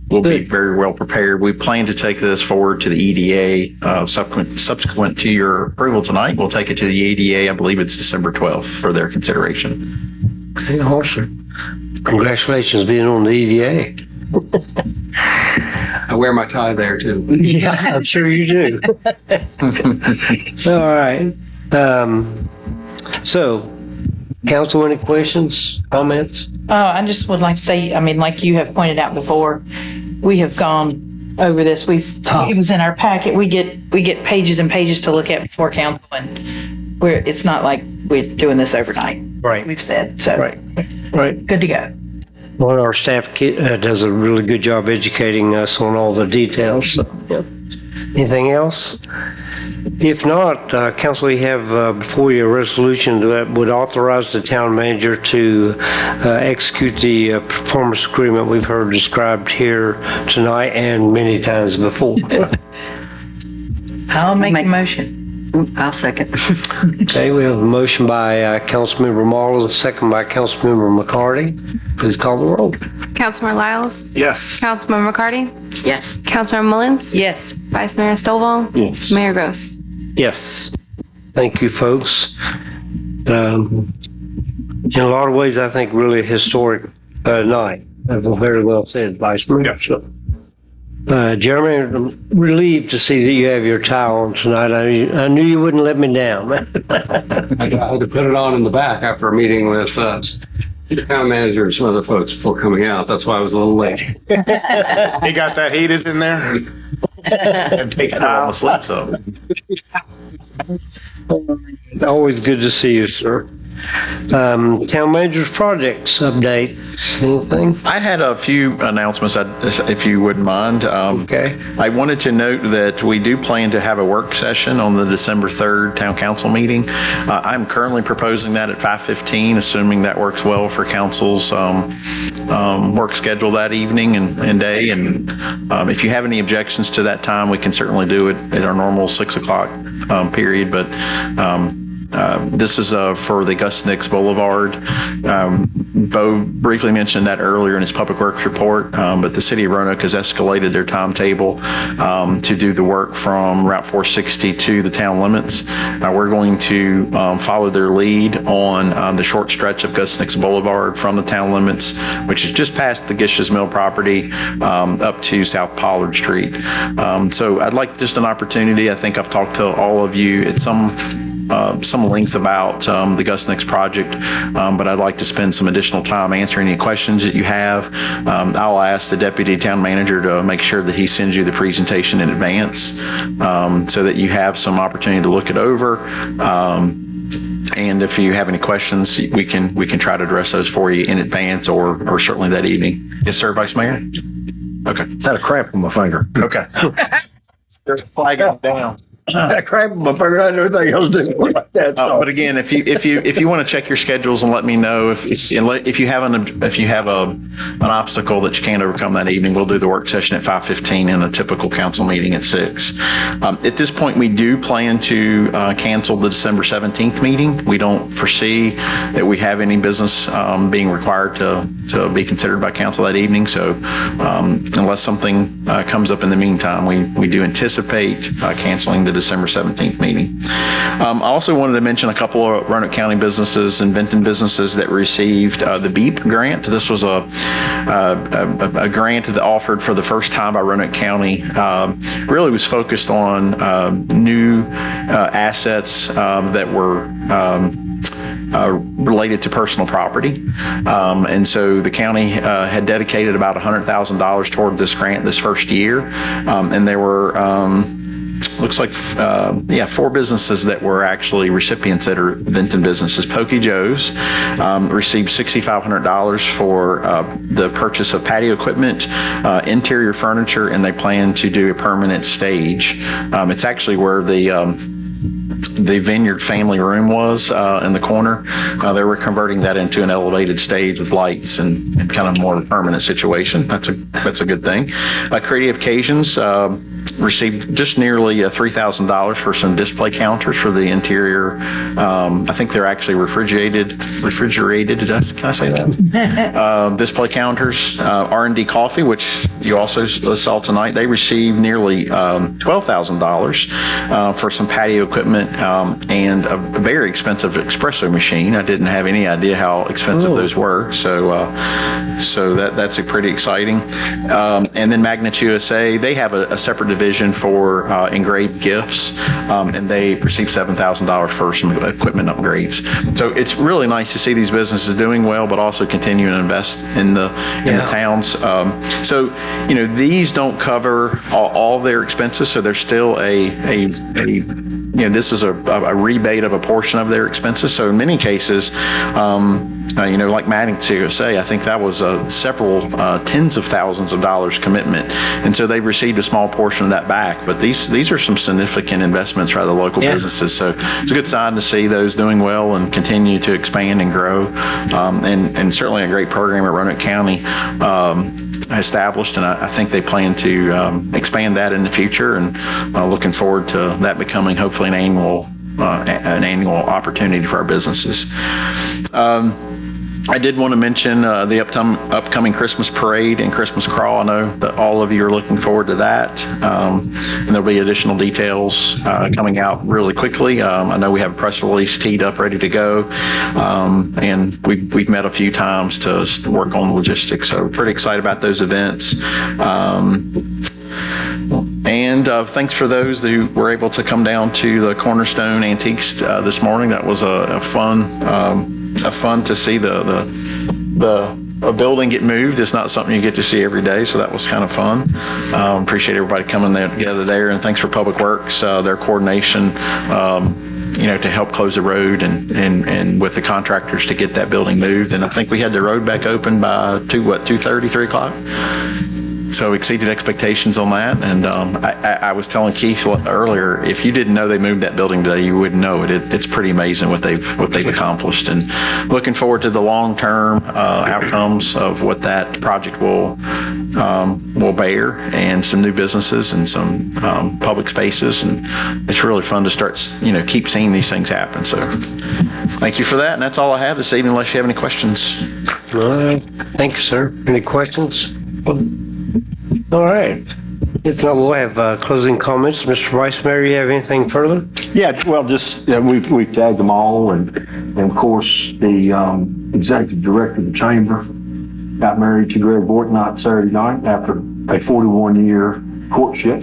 we'll be very well prepared. We plan to take this forward to the EDA subsequent to your approval tonight. We'll take it to the EDA. I believe it's December 12th for their consideration. Okay, awesome. Congratulations being on the EDA. I wear my tie there too. Yeah, I'm sure you do. All right. So, council, any questions, comments? I just would like to say, I mean, like you have pointed out before, we have gone over this. It was in our packet. We get pages and pages to look at before council, and it's not like we're doing this overnight. Right. We've said, so. Right. Good to go. Well, our staff does a really good job educating us on all the details. So, yeah. Anything else? If not, council, we have before you a resolution that would authorize the town manager to execute the performance agreement we've heard described here tonight and many times before. I'll make a motion. I'll second. Okay, we have a motion by Councilmember Marlowe, second by Councilmember McCarty. Please call the roll. Councilmember Lyles, Yes. Councilmember McCarty, Yes. Councilmember Mullins, Yes. Vice Mayor Stovall, Yes. Mayor Gross. Yes. Thank you, folks. In a lot of ways, I think really a historic night. That was very well said, Vice Mayor. Jeremy, I'm relieved to see that you have your towel on tonight. I knew you wouldn't let me down. I had to put it on in the back after a meeting with the town manager and some other folks before coming out. That's why I was a little late. He got that heated in there? Take it out of my sleep, so. Always good to see you, sir. Town manager's projects update. Anything? I had a few announcements, if you wouldn't mind. Okay. I wanted to note that we do plan to have a work session on the December 3rd town council meeting. I'm currently proposing that at 5:15, assuming that works well for council's work schedule that evening and day. And if you have any objections to that time, we can certainly do it at our normal 6 o'clock period. But this is for the Gus Nix Boulevard. Bo briefly mentioned that earlier in his public works report, but the city of Roanoke has escalated their timetable to do the work from Route 460 to the town limits. We're going to follow their lead on the short stretch of Gus Nix Boulevard from the town limits, which is just past the Gish's Mill property, up to South Pollard Street. So I'd like just an opportunity. I think I've talked to all of you at some length about the Gus Nix project, but I'd like to spend some additional time answering any questions that you have. I'll ask the deputy town manager to make sure that he sends you the presentation in advance, so that you have some opportunity to look it over. And if you have any questions, we can try to address those for you in advance or certainly that evening. Yes, sir, Vice Mayor? Okay. Had a cramp on my finger. Okay. There's a flag up down. I had a cramp on my finger. I didn't know anything else doing like that. But again, if you want to check your schedules and let me know if you have an obstacle that you can't overcome that evening, we'll do the work session at 5:15 and a typical council meeting at 6. At this point, we do plan to cancel the December 17th meeting. We don't foresee that we have any business being required to be considered by council that evening. So unless something comes up in the meantime, we do anticipate canceling the December 17th meeting. I also wanted to mention a couple of Roanoke County businesses and Benton businesses that received the BEEP grant. This was a grant that offered for the first time by Roanoke County. Really was focused on new assets that were related to personal property. And so the county had dedicated about $100,000 toward this grant this first year. And there were looks like 4 businesses that were actually recipients that are Benton businesses. Pokey Joe's received $6,500 for the purchase of patio equipment, interior furniture, and they plan to do a permanent stage. It's actually where the Vineyard family room was in the corner. They were converting that into an elevated stage with lights and kind of more permanent situation. That's a good thing. Creative Occasions received just nearly $3,000 for some display counters for the interior. I think they're actually refrigerated, can I say that? Display counters. R&D Coffee, which you also saw tonight, they received nearly $12,000 for some patio equipment and a very expensive espresso machine. I didn't have any idea how expensive those were, so that's pretty exciting. And then Magnet USA, they have a separate division for engraved gifts, and they received $7,000 for some equipment upgrades. So it's really nice to see these businesses doing well, but also continuing to invest in the towns. So these don't cover all their expenses, so there's still this is a rebate of a portion of their expenses. So in many cases, like Magnet USA, I think that was several tens of thousands of dollars commitment, and so they've received a small portion of that back. But these are some significant investments by the local businesses, so it's a good sign to see those doing well and continue to expand and grow, and certainly a great program at Roanoke County established, and I think they plan to expand that in the future, and looking forward to that becoming hopefully an annual opportunity for our businesses. I did want to mention the upcoming Christmas parade and Christmas crawl. I know that all of you are looking forward to that, and there'll be additional details coming out really quickly. I know we have a press release teed up, ready to go, and we've met a few times to work on logistics. So we're pretty excited about those events. And thanks for those who were able to come down to the Cornerstone Antiques this morning. That was a fun to see the building get moved. It's not something you get to see every day, so that was kind of fun. Appreciate everybody coming together there, and thanks for Public Works, their coordination, to help close the road and with the contractors to get that building moved. And I think we had the road back open by 2:30, 3 o'clock. So exceeded expectations on that. And I was telling Keith earlier, if you didn't know they moved that building today, you wouldn't know it. It's pretty amazing what they've accomplished, and looking forward to the long-term outcomes of what that project will bear, and some new businesses and some public spaces. And it's really fun to start, keep seeing these things happen. So thank you for that. And that's all I have this evening, unless you have any questions. All right. Thank you, sir. Any questions? All right. If not, we'll have closing comments. Mr. Vice Mayor, you have anything further? Yeah, well, just we've tagged them all, and of course the executive director of the chamber got married to Greg Bortnott Saturday night after a 41-year courtship.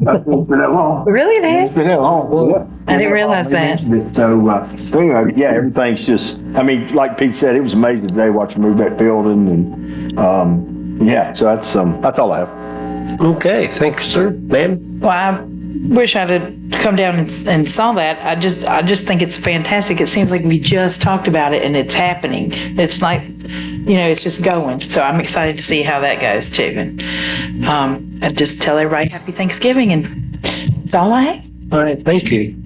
That's been that long. Really, it has? It's been that long. Yeah. I didn't realize that. So anyway, yeah, everything's just. I mean, like Pete said, it was amazing today watching move that building, and yeah. So that's all I have. Okay, thank you, sir. Ma'am? Well, I wish I'd have come down and saw that. I just think it's fantastic. It seems like we just talked about it and it's happening. It's like, it's just going. So I'm excited to see how that goes too. And I just tell everybody happy Thanksgiving, and that's all I have. All right, thank you.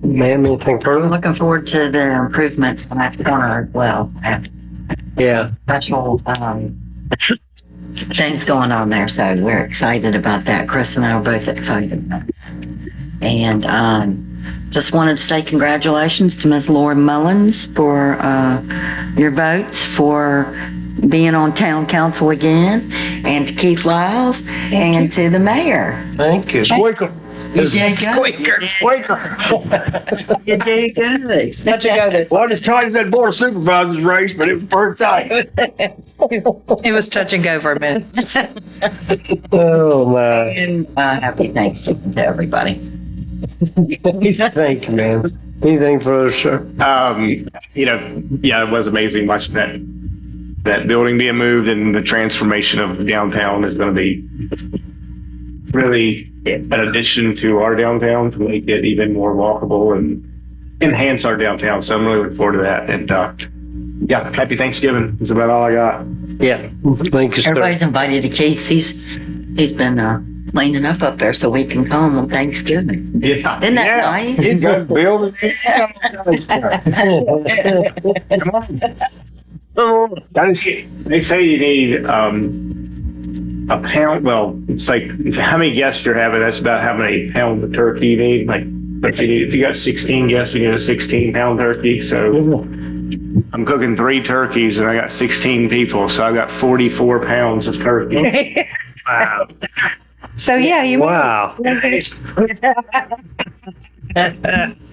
Ma'am, anything further? Looking forward to the improvements on that corner as well. Yeah. Special things going on there, so we're excited about that. Chris and I are both excited about it. And just wanted to say congratulations to Ms. Lauren Mullins for your votes for being on town council again, and to Keith Lyles, and to the mayor. Thank you. Squeaker. You did good. Squeaker. You did good. How'd you go to? Wasn't as tight as that board of supervisors race, but it was pretty tight. It was touch and go for a minute. Oh, my. And happy Thanksgiving to everybody. Thank you, ma'am. Anything further, sir? It was amazing watching that building being moved, and the transformation of downtown is going to be really an addition to our downtown to make it even more walkable and enhance our downtown. So I'm really looking forward to that. And happy Thanksgiving is about all I got. Yeah. Thank you, sir. Everybody's invited to Keith's. He's been cleaning up there so we can come on Thanksgiving. Yeah. Isn't that nice? He's got building. They say you need a pound, well, it's like, how many guests you're having, that's about how many pounds of turkey you need. Like, if you got 16 guests, you get a 16-pound turkey. So I'm cooking 3 turkeys and I got 16 people. So I got 44 pounds of turkey. Wow. So yeah, you. Wow. I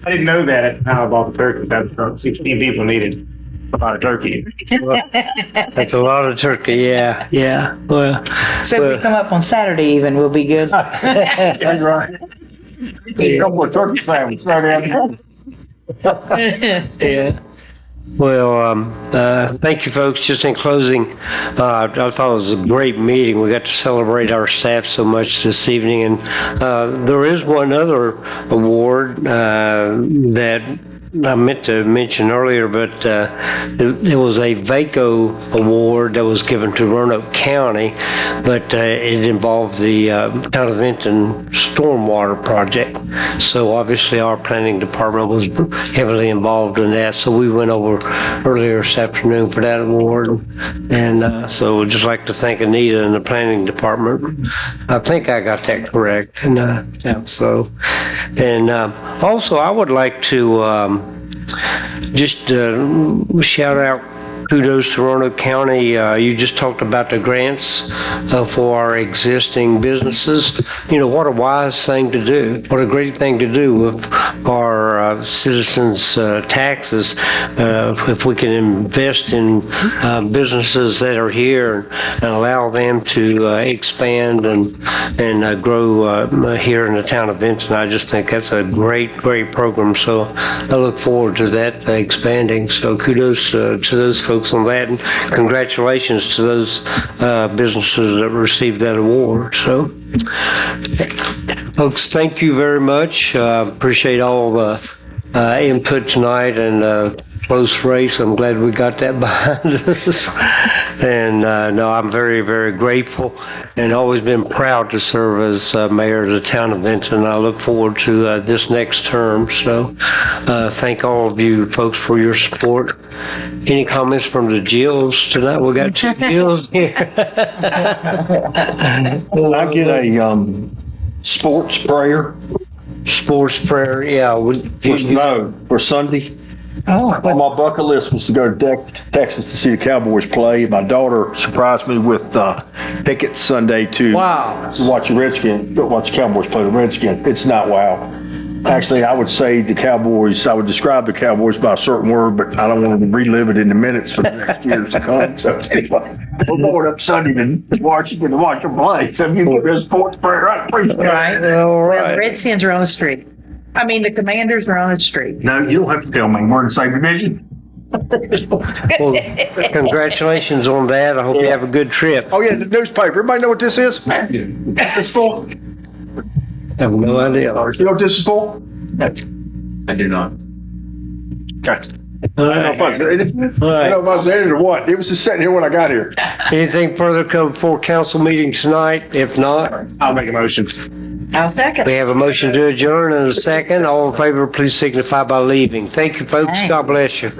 didn't know that at the time I bought the turkey. That 16 people needed a lot of turkey. That's a lot of turkey, yeah, yeah. Well, So if we come up on Saturday even, we'll be good. That's right. A couple of turkey sandwiches. yeah. Well, thank you, folks. Just in closing, I thought it was a great meeting. We got to celebrate our staff so much this evening. And there is one other award that I meant to mention earlier, but it was a VACO award that was given to Roanoke County, but it involved the Town of Vinton Stormwater Project. So obviously our planning department was heavily involved in that. So we went over earlier this afternoon for that award. And so I'd just like to thank Anita and the planning department. I think I got that correct. And yeah, so, and also I would like to just shout out kudos to Roanoke County. You just talked about the grants for our existing businesses. You know, what a wise thing to do. What a great thing to do with our citizens' taxes. If we can invest in businesses that are here and allow them to expand and grow here in the town of Vinton, I just think that's a great program. So I look forward to that expanding. So kudos to those folks on that, and congratulations to those businesses that received that award. So, folks, thank you very much. Appreciate all the input tonight and close race. I'm glad we got that behind us. And no, I'm very grateful and always been proud to serve as mayor of the town of Vinton. I look forward to this next term. So thank all of you folks for your support. Any comments from the Jills tonight? We got 2 Jills here. I get a sports prayer. Sports prayer, yeah. For Sunday. Oh, On my bucket list was to go to Texas to see the Cowboys play. My daughter surprised me with tickets Sunday to watch the Cowboys play the Redskins. It's not wow. Actually, I would say I would describe the Cowboys by a certain word, but I don't want to relive it in the minutes for the next years to come. So anyway, we're going up Sunday to Washington to watch them play. So you get a sports prayer. I appreciate it. right. All Well, the right. Redskins are on the street. I mean, the Commanders are on the street. No, you don't have to tell me. We're in the same division. Well, congratulations on that. I hope you have a good trip. Oh, yeah, the newspaper. Everybody know what this is? It's for? I have no idea. You know what this is for? I do not. Okay. I don't know if I said it or what. It was just sitting here when I got here. Anything further come before council meeting tonight? If not, I'll make a motion. I'll second. we have a motion to adjourn and a second. All in favor, please signify by leaving. Thank you, folks. Thanks. God bless you.